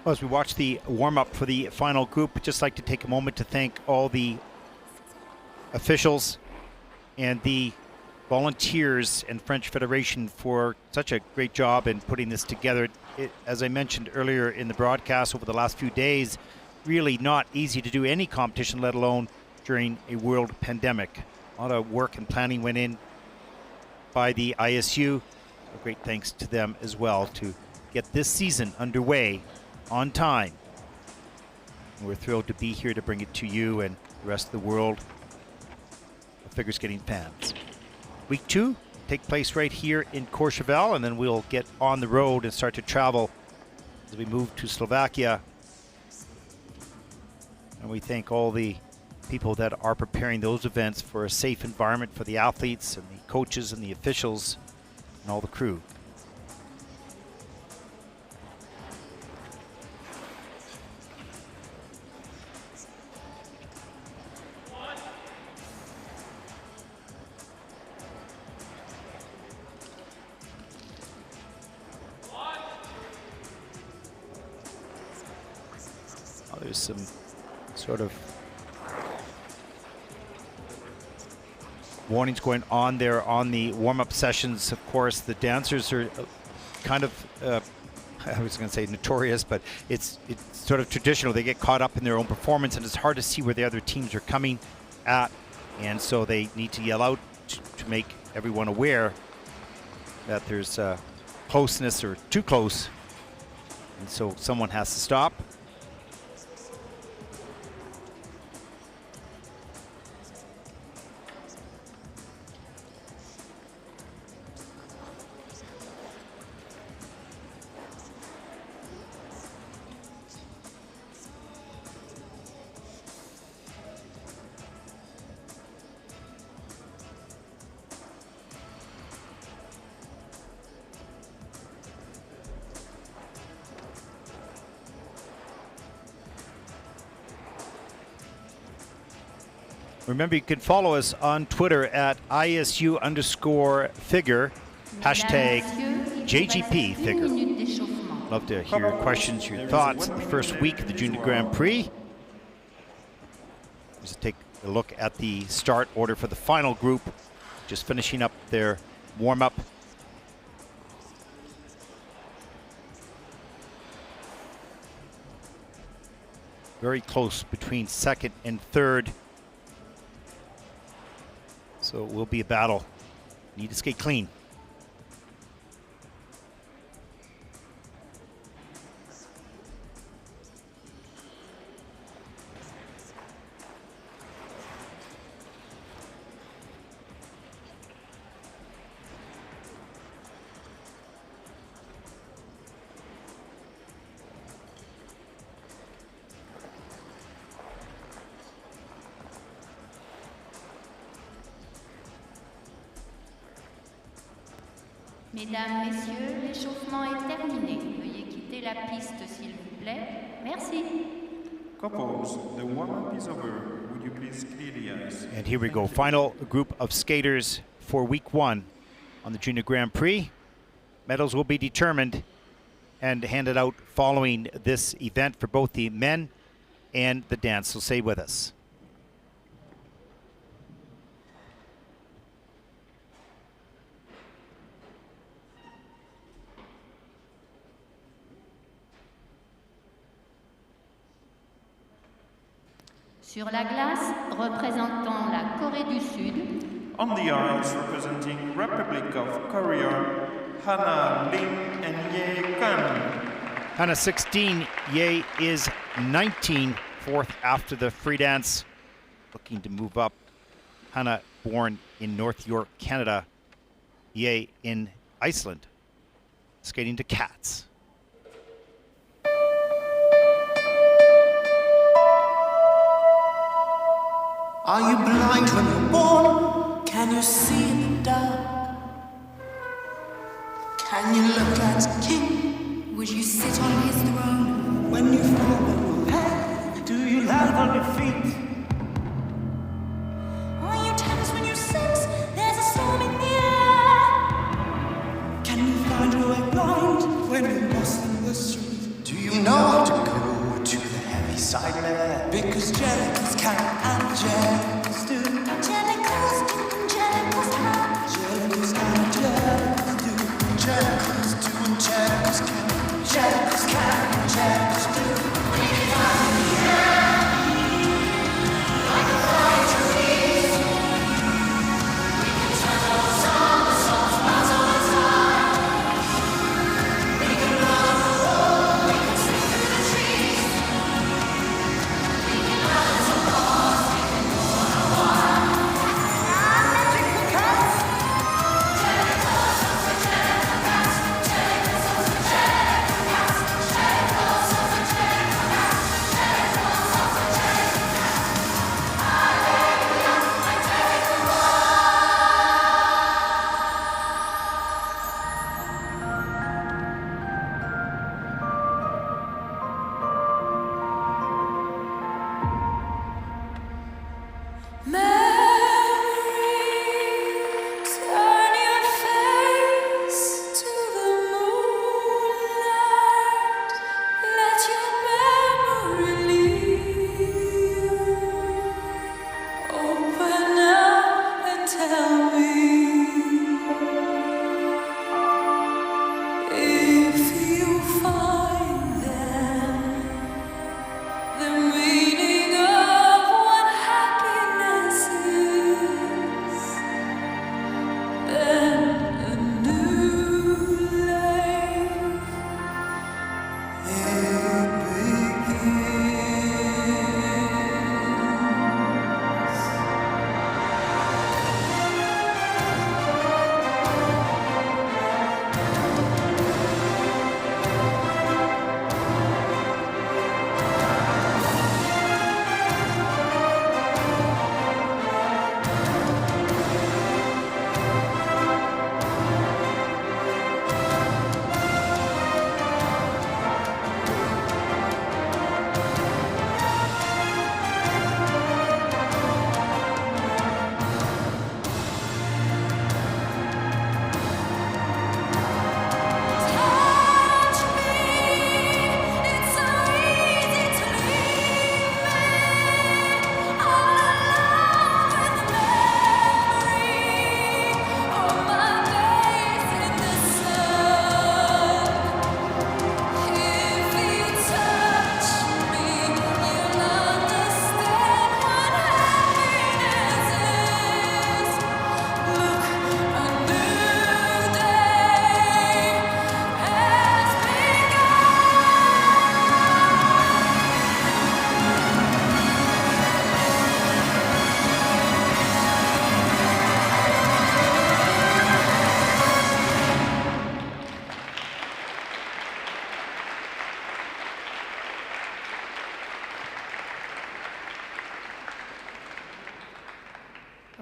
Well, as we watch the warm-up for the final group, I'd just like to take a moment to thank all the officials and the volunteers and French Federation for such a great job in putting this together. As I mentioned earlier in the broadcast over the last few days, really not easy to do any competition, let alone during a world pandemic. A lot of work and planning went in by the ISU. A great thanks to them as well to get this season underway on time. We're thrilled to be here to bring it to you and the rest of the world of figure skating fans. Week 2 take place right here in Courchevel, and then we'll get on the road and start to travel as we move to Slovakia. And we thank all the people that are preparing those events for a safe environment for the athletes and the coaches and the officials and all the crew. There's some sort of warnings going on there on the warm-up sessions. Of course, the dancers are kind of, I was going to say notorious, but it's sort of traditional. They get caught up in their own performance, and it's hard to see where the other teams are coming at. And so they need to yell out to make everyone aware that there's closeness or too close. And so someone has to stop. Remember, you can follow us on Twitter at ISU_figure, hashtag JGP figure. Love to hear your questions, your thoughts. The first week of the Junior Grand Prix. Let's take a look at the start order for the final group. Just finishing up their warm-up. Very close between second and third. So it will be a battle. Need to skate clean. Mesdames, Messieurs, l'échauffement est terminé. Veuillez quitter la piste, s'il vous plaît. Merci. Couples, the warm-up is over. Would you please clear the ice? And here we go. Final group of skaters for week 1 on the Junior Grand Prix. Medals will be determined and handed out following this event for both the men and the dance. So stay with us. Sur la glace, représentant la Corée du Sud. On the ice, representing Republic of Korea, Hana, Lim, and Ye Kan. Hana 16, Ye is 19, fourth after the free dance. Looking to move up. Hana born in North York, Canada. Ye in Iceland. Skating to Cats. Are you blind when you're born? Can you see in the dark? Can you look at a king? Would you sit on his throne? When you fall on your head, do you land on your feet? Are you tense when you sense there's a storm in the air? Can you find your way blind when you're lost in the street? Do you know how to go to the heavy side there? Because Jellicles can and Jellicles do. Jellicles and Jellicles have. Jellicles can and Jellicles do. Jellicles do and Jellicles can. Jellicles can and Jellicles do. We can fly in the air like a flying trapeze. We can turn the sun's miles on a time. We can run on the wall, we can swing through the trees. We can balance on Mars, we can go on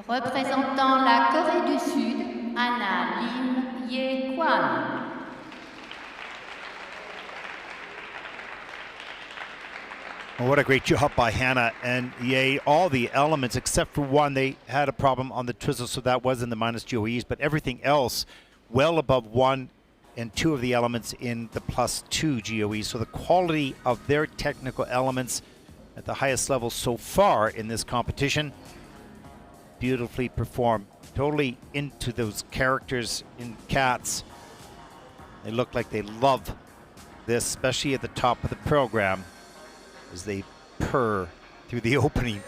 Représentant la Corée du Sud, Anna Lim Ye Kwan. Well, what a great job by Hannah and Ye. All the elements except for one, they had a problem on the twizzle, so that was in the minus GOEs, but everything else well above 1 and 2 of the elements in the +2 GOEs. So the quality of their technical elements at the highest level so far in this competition, beautifully performed. Totally into those characters in Cats. They look like they love this, especially at the top of the program, as they purr through the opening.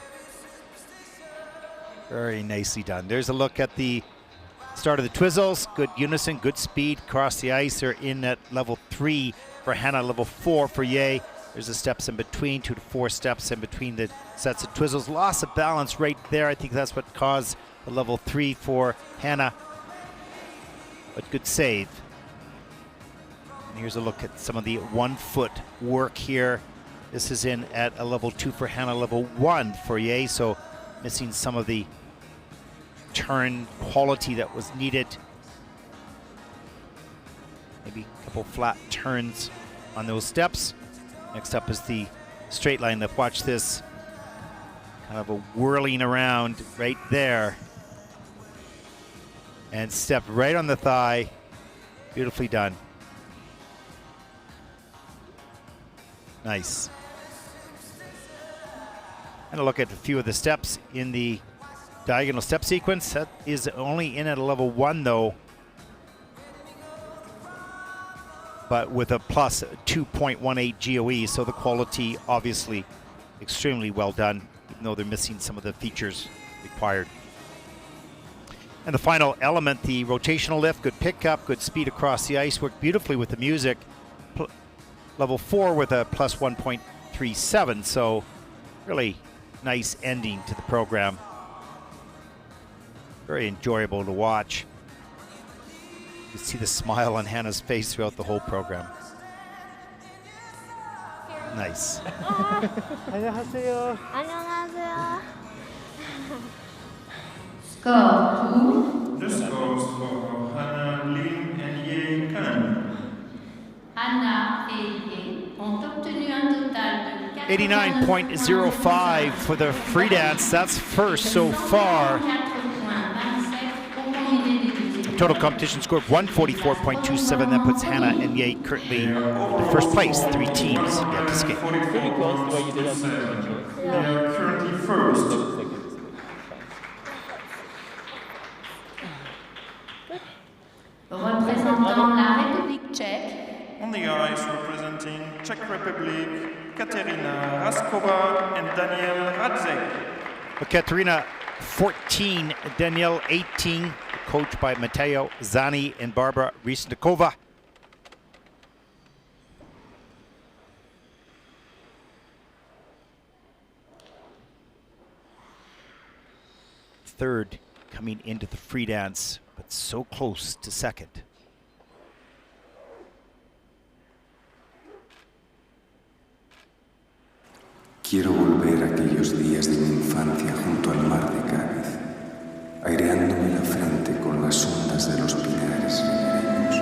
Very nicely done. There's a look at the start of the twizzles. Good unison, good speed across the ice. They're in at level 3 for Hannah, level 4 for Ye. There's the steps in between, 2 to 4 steps in between the sets of twizzles. Loss of balance right there. I think that's what caused the level 3 for Hannah. But good save. And here's a look at some of the 1-foot work here. This is in at a level 2 for Hannah, level 1 for Ye, so missing some of the turn quality that was needed. Maybe a couple flat turns on those steps. Next up is the straight line lift. Watch this. Kind of a whirling around right there. And step right on the thigh. Beautifully done. Nice. And a look at a few of the steps in the diagonal step sequence. That is only in at a level 1 though, but with a plus 2.18 GOE, so the quality obviously extremely well done, even though they're missing some of the features required. And the final element, the rotational lift, good pickup, good speed across the ice, worked beautifully with the music. Level 4 with a plus 1.37, so really nice ending to the program. Very enjoyable to watch. You see the smile on Hannah's face throughout the whole program. Nice. 안녕하세요. 안녕하세요. Score 2. The scores for Hannah Lim and Ye Kwan. Anna et Ye ont obtenu un total de 89.05 for the free dance. That's first so far. Total competition score of 144.27. That puts Hannah and Ye currently in first place. 3 teams yet to skate. Pretty close to what you did on the They are currently first. Représentant la République tchèque. On the ice representing Czech Republic, Katarina Raskova and Danielle Radzek. Katarina 14, Danielle 18, coached by Mateo Zani and Barbara Risnikova. Third coming into the free dance, but so close to second. Quiero volver a aquellos días de mi infancia junto al mar de Cádiz, aireándome la frente con las ondas de los pinares ribereños.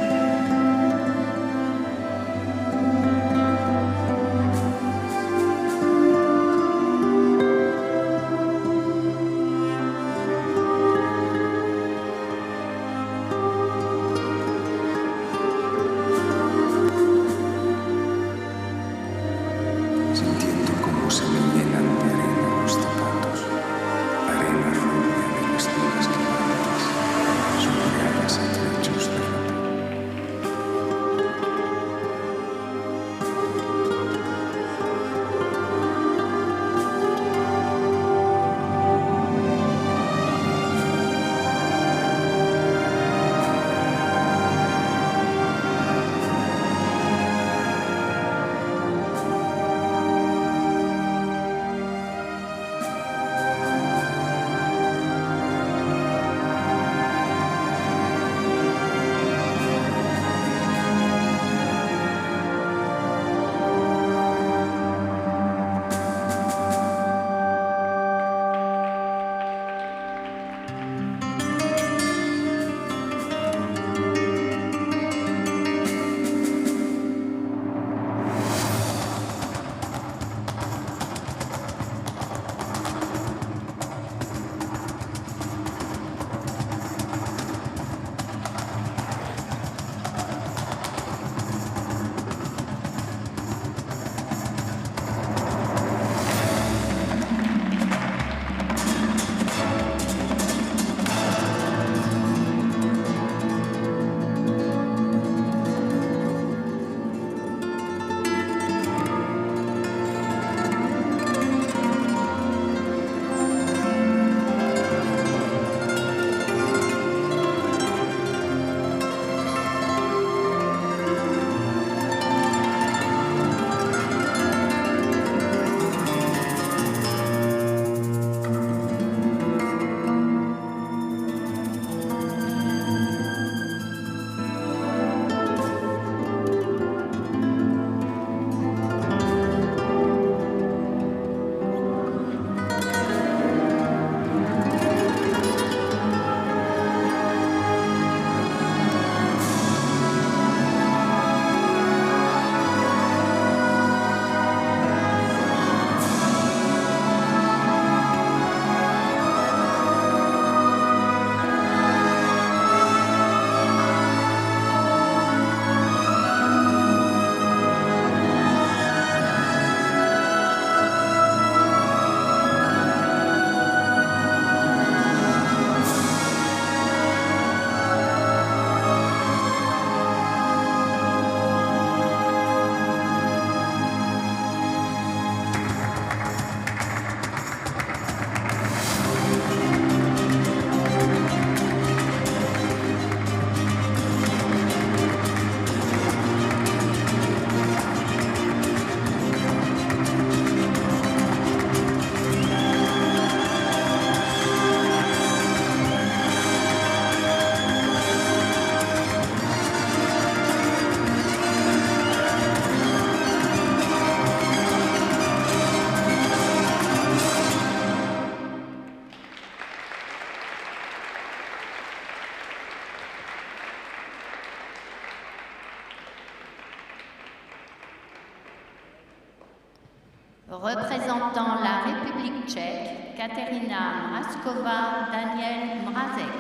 Représentant la République tchèque, Katarina Mrazkova, Daniel Mrazek.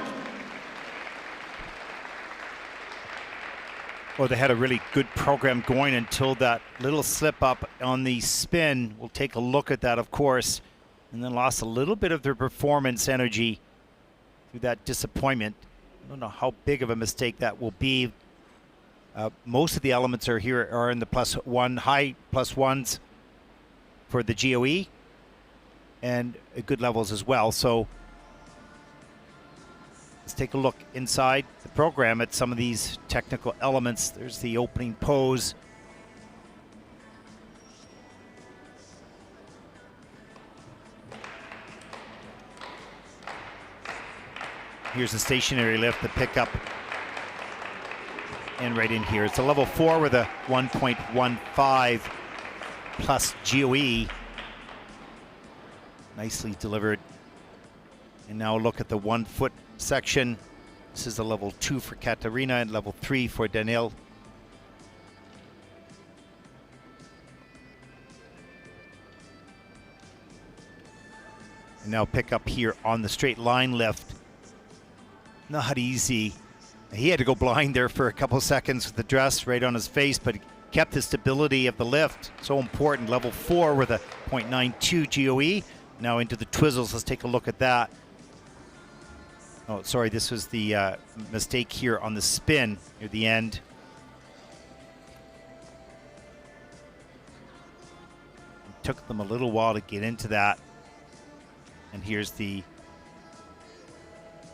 Well, they had a really good program going until that little slip up on the spin. We'll take a look at that, of course, and then lost a little bit of their performance energy through that disappointment. I don't know how big of a mistake that will be. Most of the elements are in the +1, high +1s for the GOE, and good levels as well. So let's take a look inside the program at some of these technical elements. There's the opening pose. Here's the stationary lift, the pickup, and right in here. It's a level 4 with a 1.15 plus GOE. Nicely delivered. And now look at the 1 foot section. This is a level 2 for Katarina and level 3 for Danielle. And now pick up here on the straight line lift. Not easy. He had to go blind there for a couple of seconds with the dress right on his face, but he kept the stability of the lift. So important. Level 4 with a 0.92 GOE. Now into the twizzles. Let's take a look at that. Oh, sorry, this was the mistake here on the spin near the end. It took them a little while to get into that. And here's the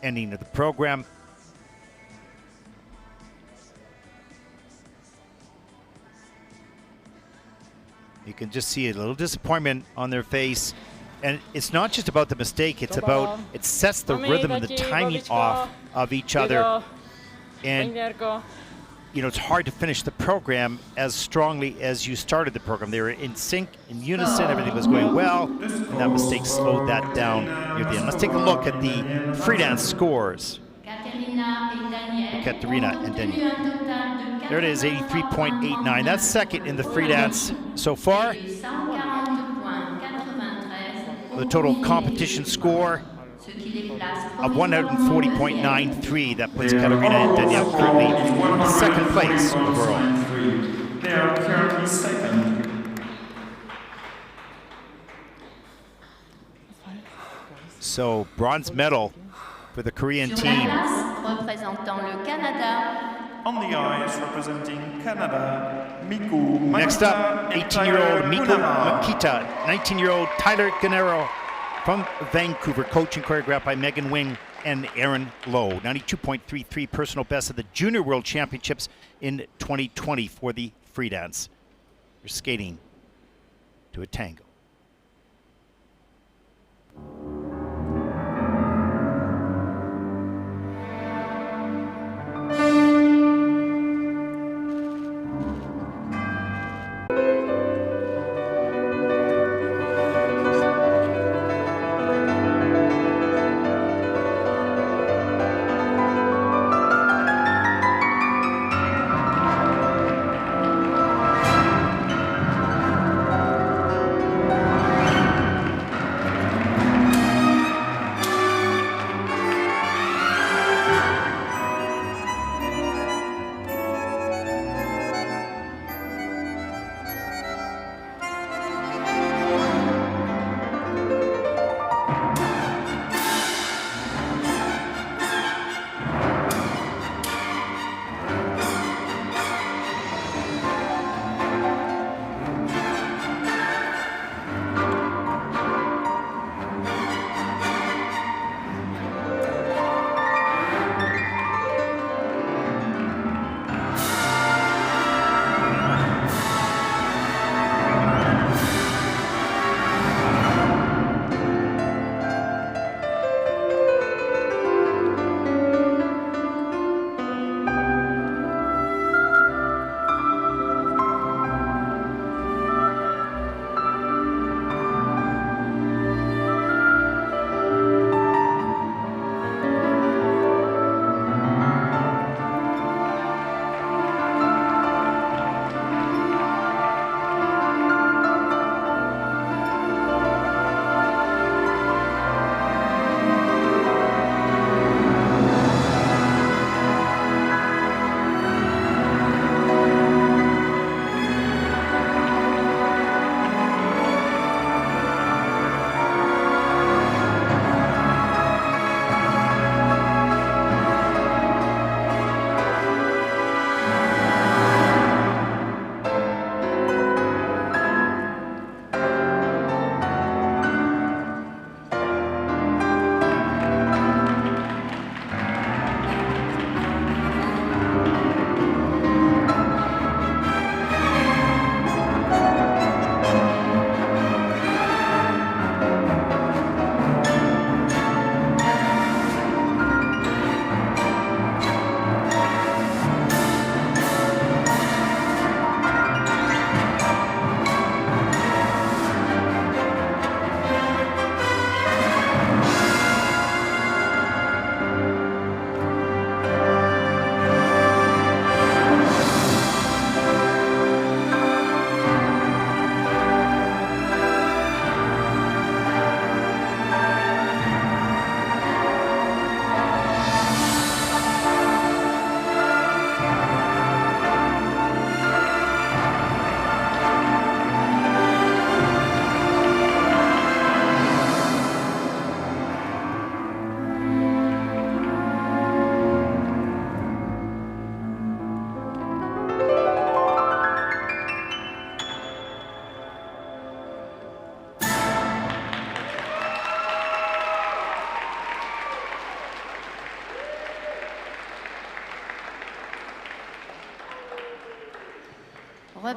ending of the program. You can just see a little disappointment on their face. And it's not just about the mistake, it's about, it sets the rhythm and the timing off of each other. And, you know, it's hard to finish the program as strongly as you started the program. They were in sync, in unison, everything was going well, and that mistake slowed that down near the end. Let's take a look at the free dance scores. Katarina and Danielle. There it is, 83.89. That's second in the free dance so far. The total competition score of 140.93. That puts Katarina and Danielle currently in second place overall. They are currently second. So bronze medal for the Korean team. Représentant le Canada. On the ice, representing Canada, Miku. Next up, 18-year-old Miku Makita, 19-year-old Tyler Gennaro from Vancouver, coached and choreographed by Megan Wing and Aaron Lowe. 92.33 personal best of the Junior World Championships in 2020 for the free dance. You're skating to a tango.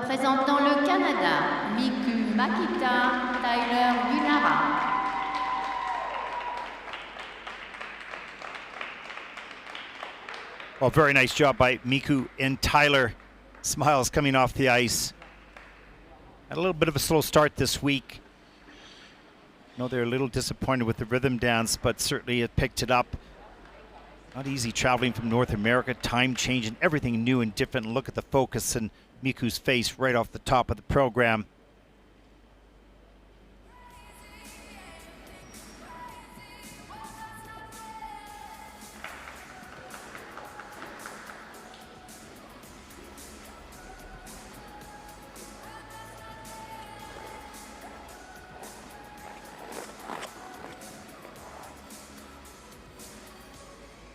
Représentant le Canada, Miku Makita, Tyler Gunara. Well, very nice job by Miku and Tyler. Smiles coming off the ice. Had a little bit of a slow start this week. I know they're a little disappointed with the rhythm dance, but certainly it picked it up. Not easy traveling from North America, time change and everything new and different. Look at the focus in Miku's face right off the top of the program.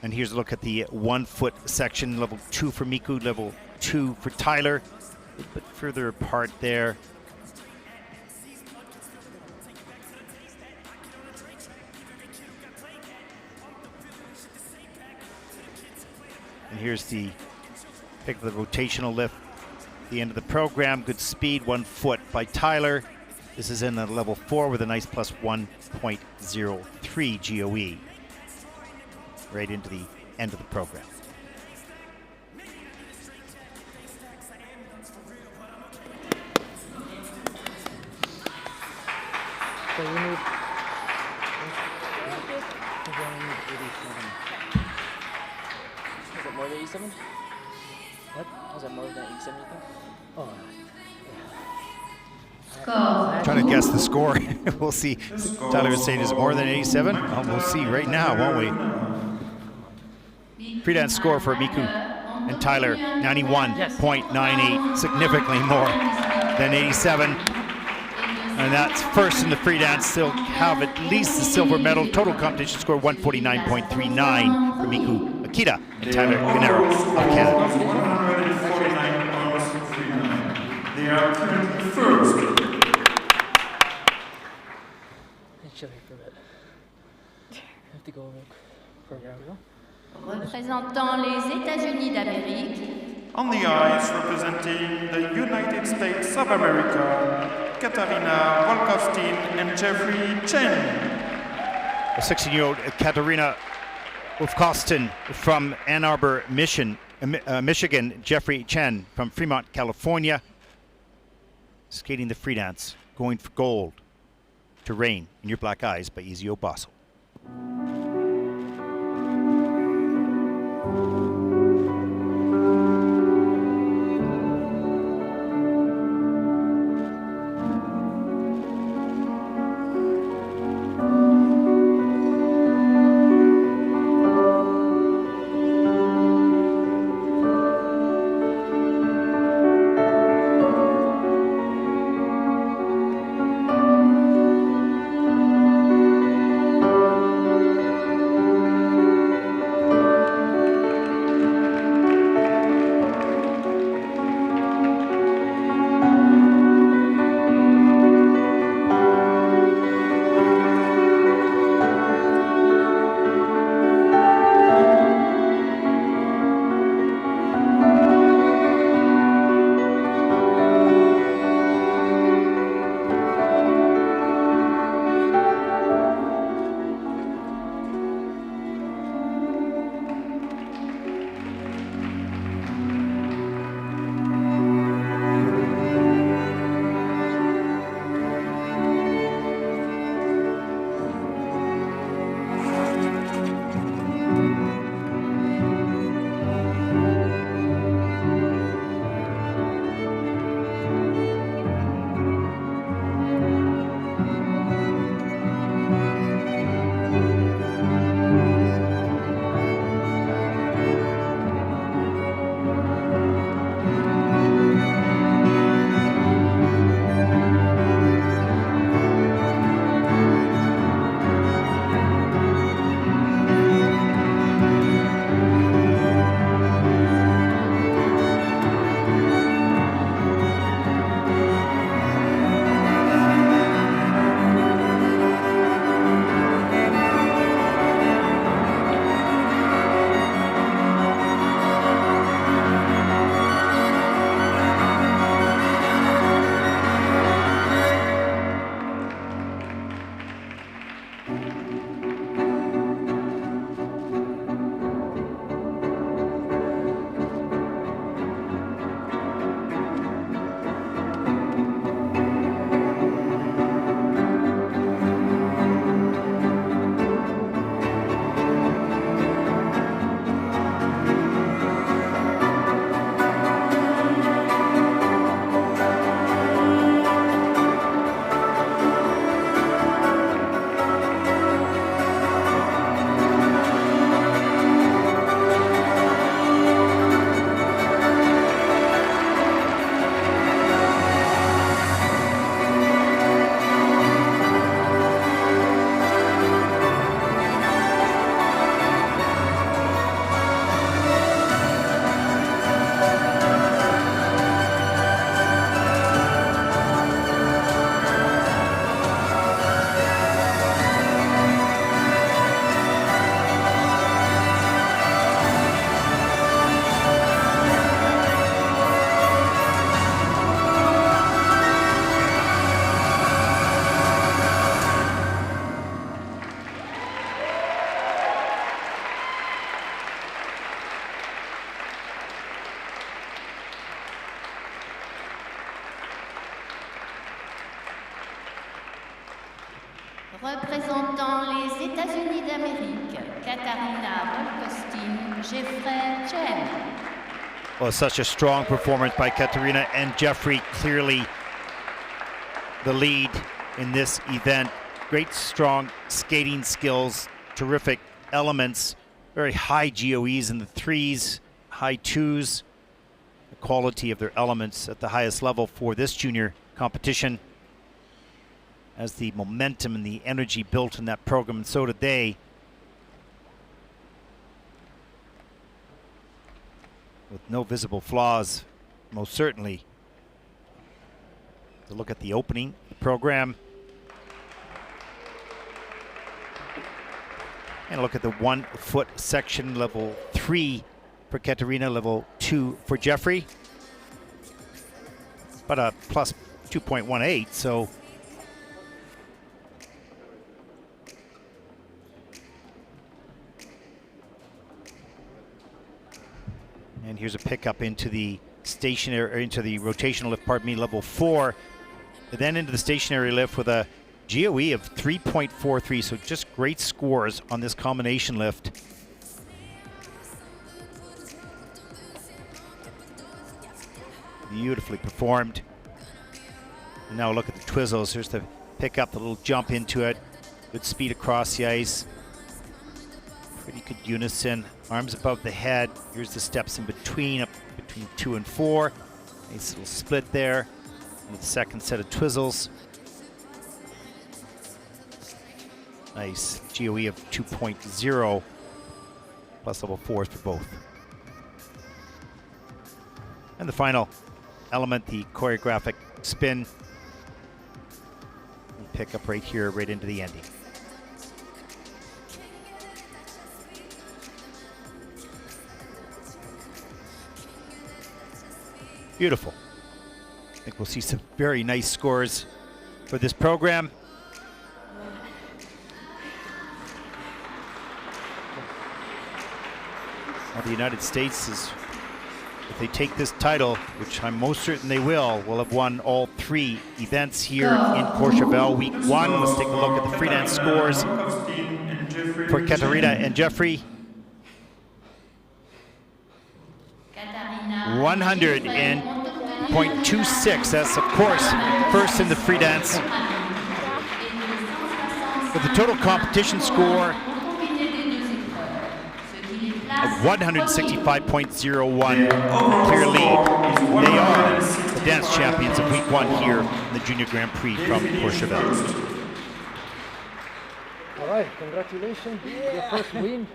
And here's a look at the 1 foot section, level 2 for Miku, level 2 for Tyler. A little bit further apart there. And here's the pick of the rotational lift. The end of the program, good speed, 1 foot by Tyler. This is in a level 4 with a nice plus 1.03 GOE. Right into the end of the program. So you need... Is it more than 87? What? Is it more than 87, you think? Oh. Trying to guess the score. We'll see. Tyler is saying, is it more than 87? Oh, we'll see right now, won't we? Free dance score for Miku and Tyler, 91.98, significantly more than 87. And that's first in the free dance. They'll have at least the silver medal. Total competition score 149.39 for Miku Makita and Tyler Gunara of Canada. They are currently first. It's chilly for a bit. I have to go over the program. Représentant les États-Unis d'Amérique. On the ice, representing the United States of America, Katarina and Jeffrey Chen. A 16-year-old Katarina Wolfkostin from Ann Arbor, Michigan, Jeffrey Chen from Fremont, California, skating the free dance, going for gold to Rain in Your Black Eyes by Ezio Basso. Représentant les États-Unis d'Amérique, Katarina and Jeffrey. Well, such a strong performance by Katarina and Jeffrey. Clearly the lead in this event. Great, strong skating skills, terrific elements, very high GOEs in the 3s, high 2s. The quality of their elements at the highest level for this junior competition. As the momentum and the energy built in that program, and so did they. With no visible flaws, most certainly. To look at the opening program. And look at the 1 foot section, level 3 for Katarina, level 2 for Jeffrey. But a plus 2.18, so. And here's a pickup into the stationary, or into the rotational lift, pardon me, level 4. And then into the stationary lift with a GOE of 3.43, so just great scores on this combination lift. Beautifully performed. And now look at the twizzles. Here's the pickup, the little jump into it. Good speed across the ice. Pretty good unison. Arms above the head. Here's the steps in between, up between 2 and 4. Nice little split there. And the second set of twizzles. Nice GOE of 2.0 plus level 4s for both. And the final element, the choreographic spin. And pick up right here, right into the ending. Beautiful. I think we'll see some very nice scores for this program. Well, the United States is, if they take this title, which I'm most certain they will have won all 3 events here in Courchevel. Week 1, let's take a look at the freelance scores for Katarina and Jeffrey. 100.26, that's of course first in the free dance. With a total competition score of 165.01, clear lead. They are the dance champions of week 1 here in the Junior Grand Prix from Courchevel. All right, congratulations, your first win.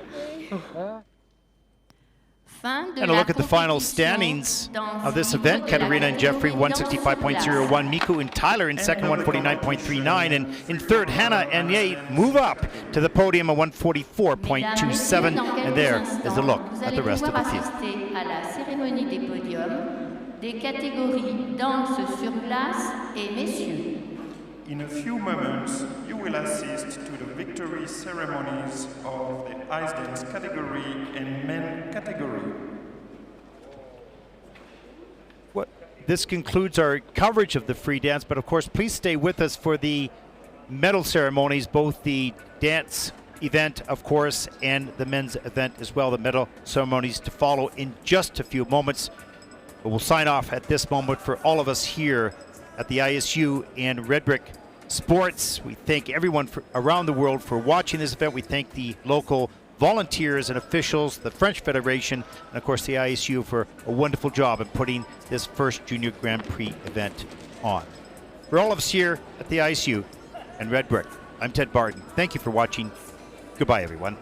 And a look at the final standings of this event. Katarina and Jeffrey, 165.01. Miku and Tyler in second, 149.39. And in third, Hannah and Ye move up to the podium at 144.27. And there is a look at the rest of the field. À la cérémonie des podiums des catégories danse sur place et messieurs. In a few moments, you will assist to the victory ceremonies of the ice dance category and men category. This concludes our coverage of the free dance, but of course, please stay with us for the medal ceremonies, both the dance event, of course, and the men's event as well. The medal ceremonies to follow in just a few moments. But we'll sign off at this moment for all of us here at the ISU and Red Brick Sports. We thank everyone around the world for watching this event. We thank the local volunteers and officials, the French Federation, and of course the ISU for a wonderful job in putting this first Junior Grand Prix event on. For all of us here at the ISU and Red Brick, I'm Ted Barton. Thank you for watching. Goodbye, everyone.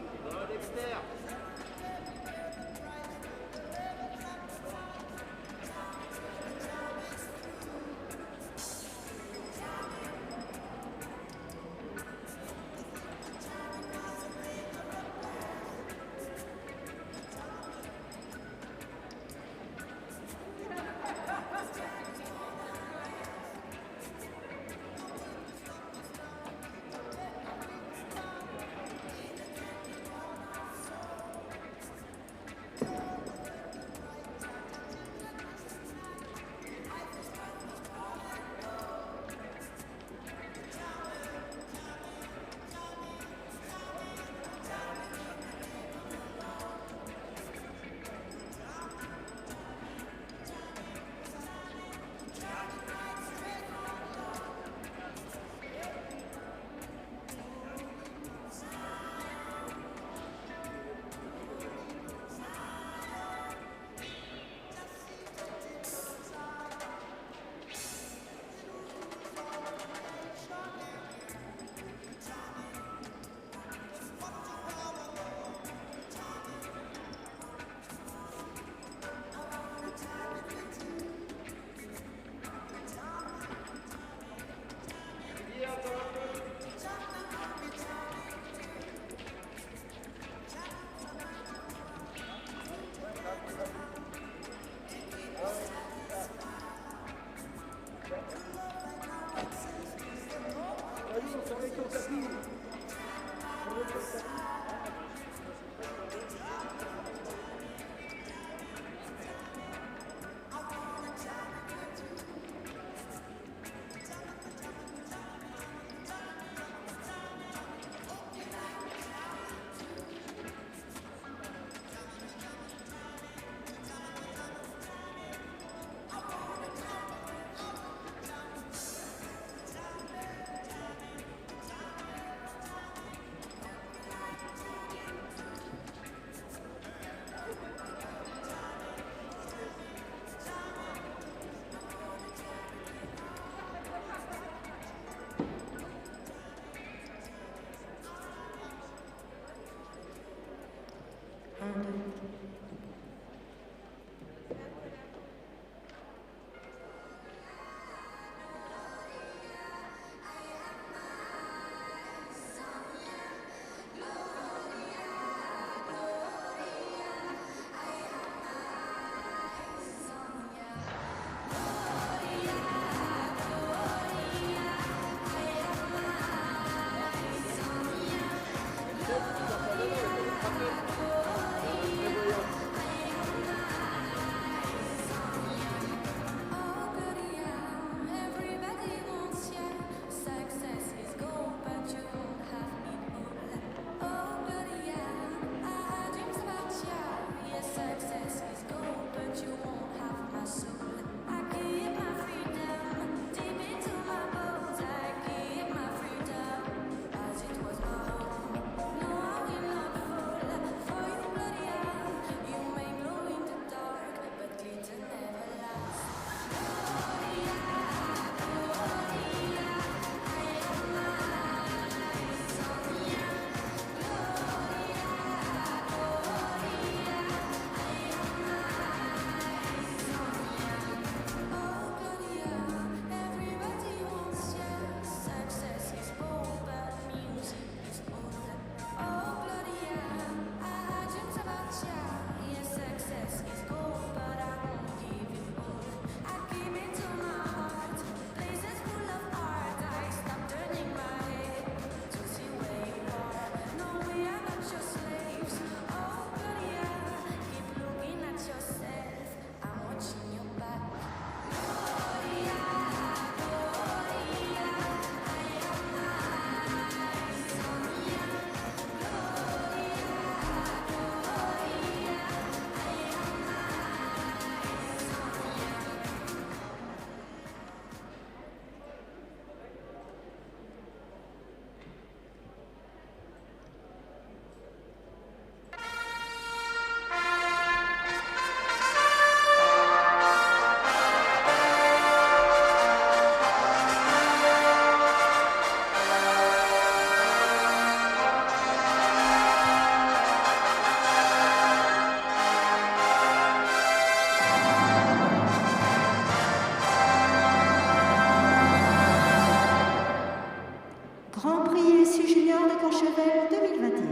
Courchevel 2021.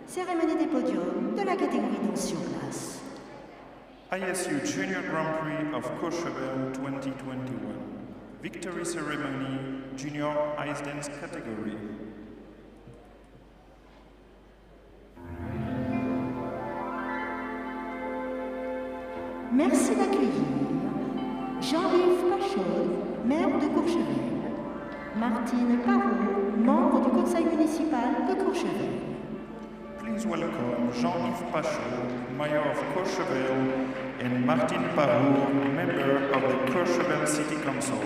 Cérémonie des podiums de la catégorie danse sur glace. ISU Junior Grand Prix of Courchevel 2021. Victory Ceremony, Junior Ice Dance category. Merci d'accueillir Jean-Yves Pachol, maire de Courchevel, Martine Parot, membre du conseil municipal de Courchevel. Please welcome Jean-Yves Pachot, Mayor of Courchevel, and Martine Parot, member of the Courchevel City Council.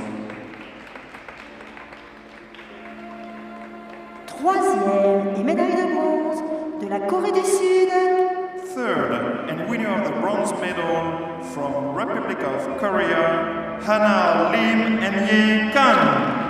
Troisième et médaille de bronze de la Corée du Sud. Third and winner of the bronze medal from Republic of Korea, Hana Lim and Ye Kang.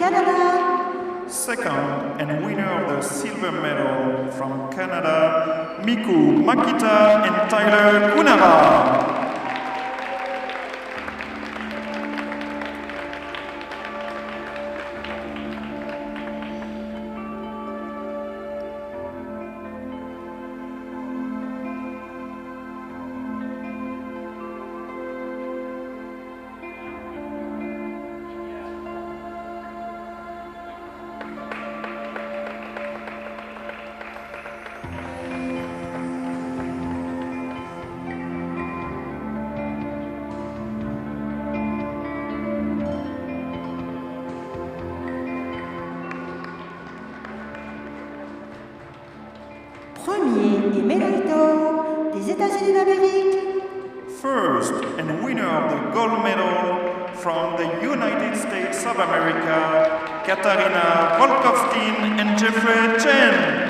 Canada. Second and winner of the silver medal from Canada, Miku, Makita and Tyler Kunava. Premier et médaille d'or des États-Unis d'Amérique. First and winner of the gold medal from the United States of America, Katarina Volkovstein and Jeffrey Chen.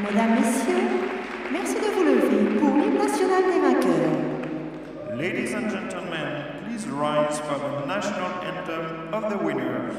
Mesdames, Messieurs, merci de vous lever pour l'hymne national des vainqueurs. Ladies and gentlemen, please rise for the national anthem of the winners.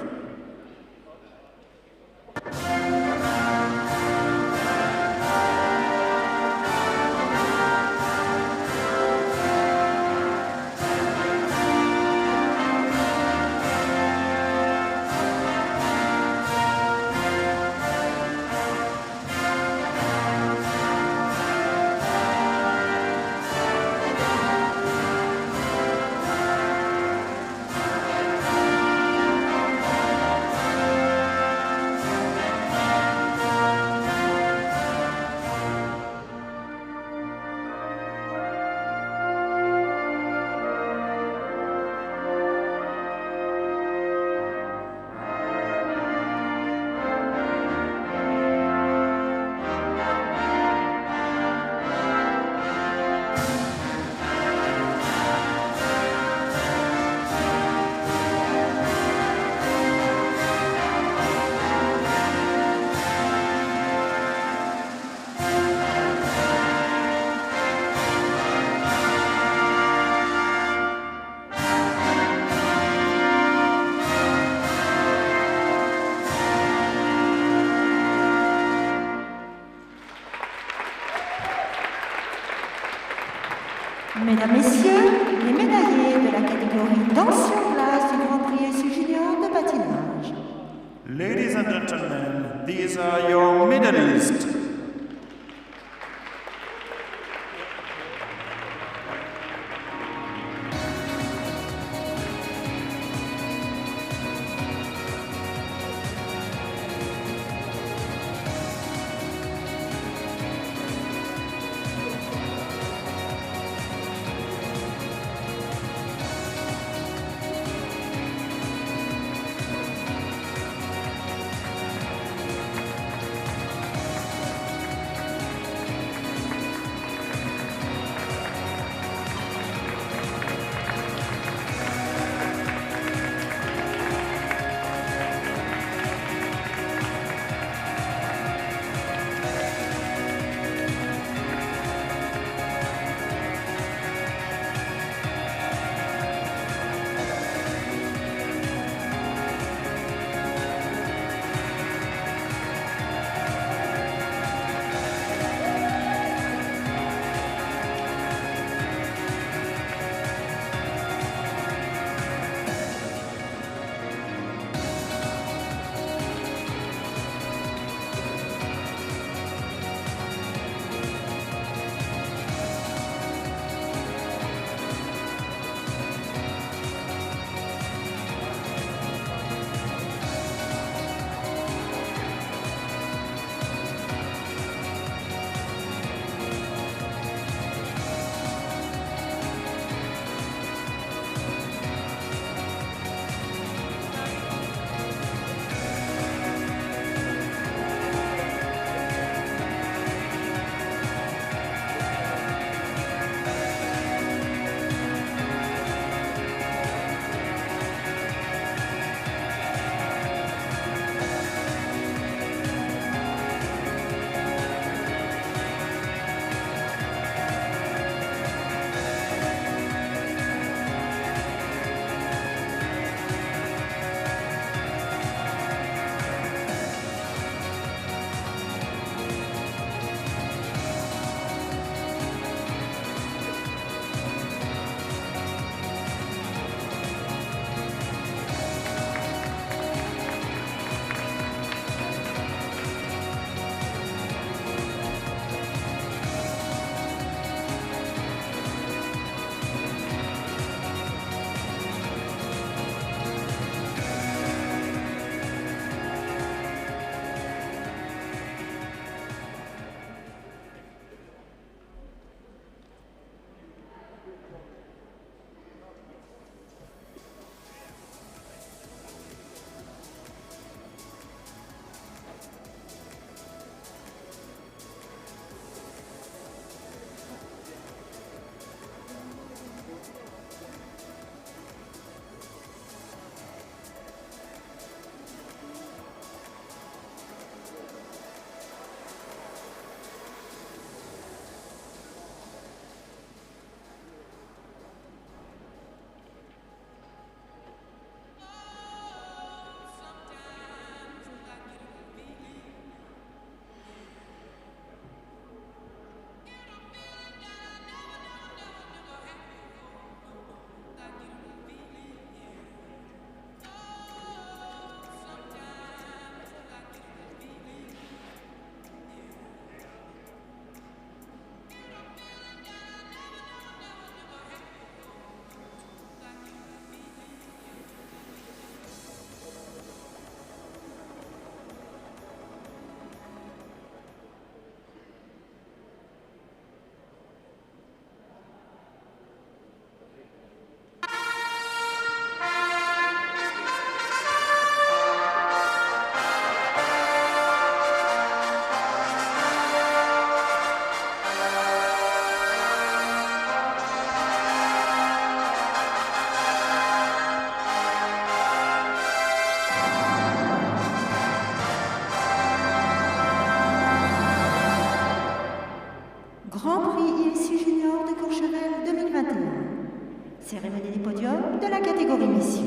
cérémonie du podium de la catégorie messieurs.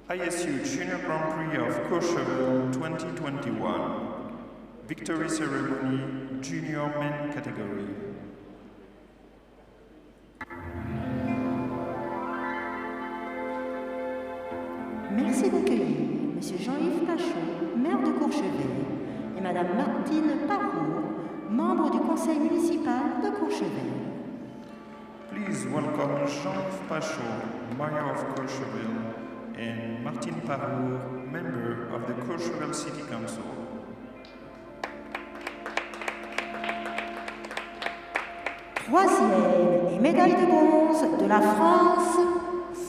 ISU Junior Grand Prix of Courchevel 2021. Victory ceremony, Junior Men category. Merci d'accueillir M. Jean-Yves Pachot, maire de Courchevel, et Mme Martine Parot, membre du conseil municipal de Courchevel. Please welcome Jean-Yves Pachot, Mayor of Courchevel, and Martine Parot, member of the Courchevel City Council. Troisième et médaille de bronze de la France.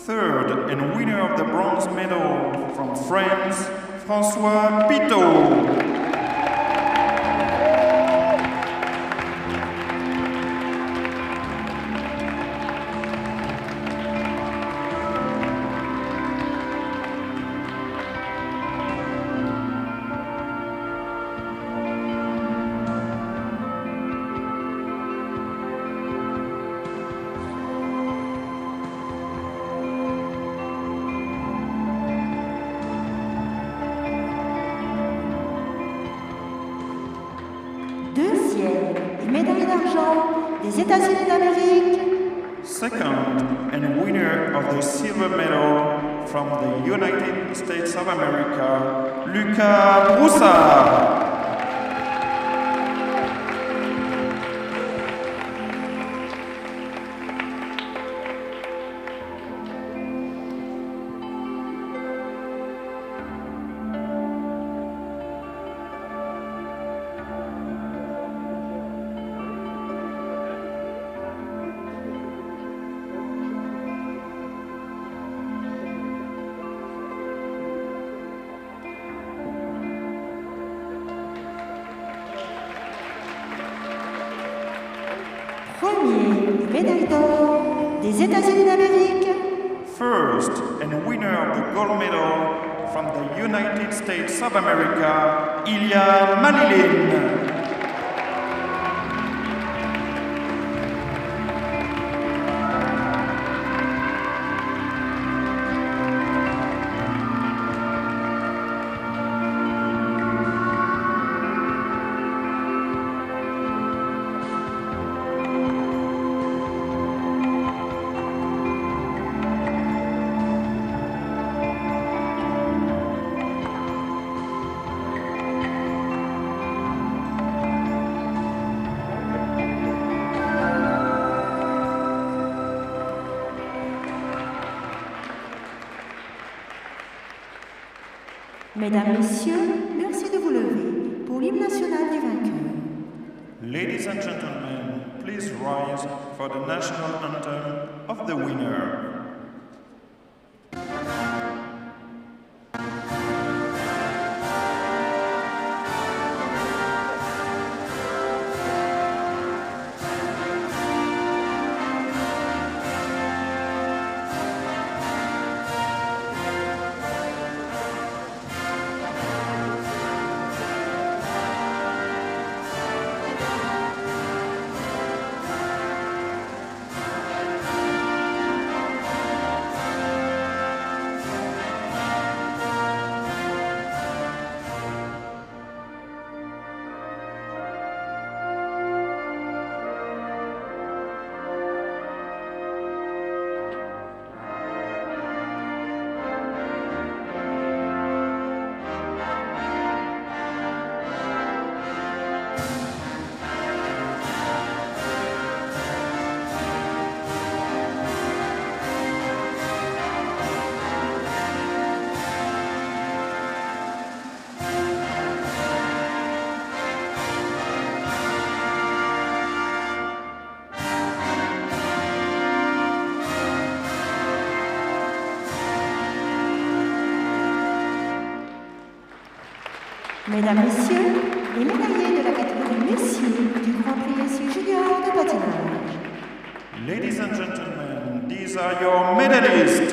Third and winner of the bronze medal from France, François Pitot. Deuxième et médaille d'argent des États-Unis d'Amérique. Second and winner of the silver medal from the United States of America, Luca Broussard. Premier et médaille d'or des États-Unis d'Amérique. First and winner of the gold medal from the United States of America, Ilya Manilin. Mesdames, Messieurs, merci de vous lever pour l'hymne national du vainqueur. Ladies and gentlemen, please rise for the national anthem of the winner. Mesdames, Messieurs, les médaillés de la catégorie messieurs du Grand Prix SU Junior de patinage. Ladies and gentlemen, these are your medalists.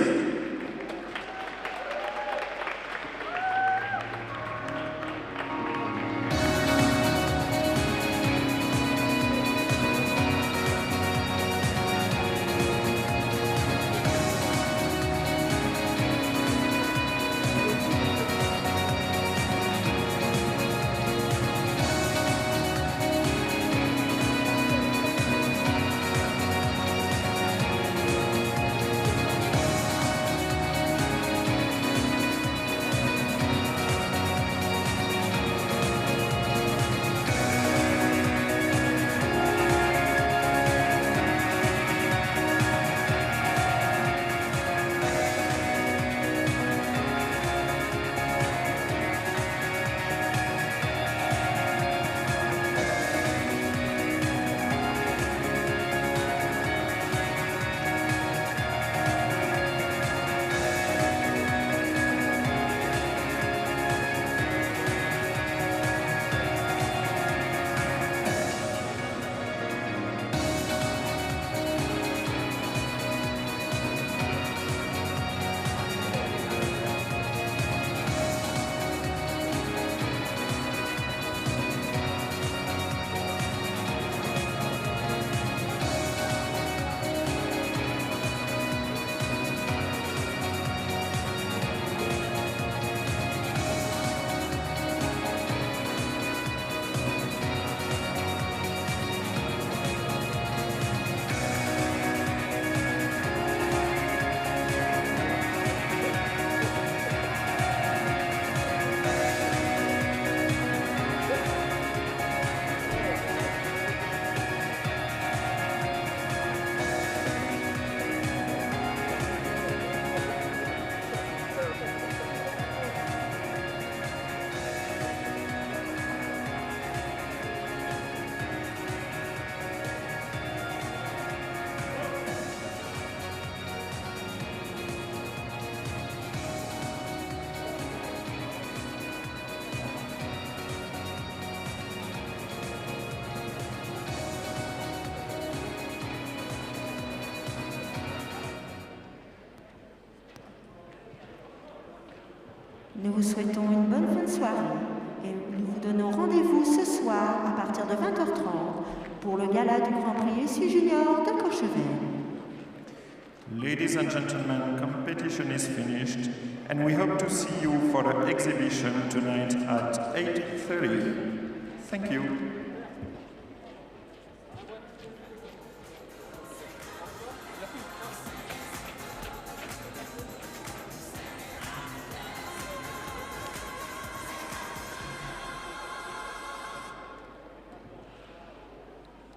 Nous vous souhaitons une bonne fin de soirée et nous vous donnons rendez-vous ce soir à partir de 20h30 pour le gala du Grand Prix SU Junior de Courchevel. Ladies and gentlemen, competition is finished, and we hope to see you for the exhibition tonight at 8:30. Thank you.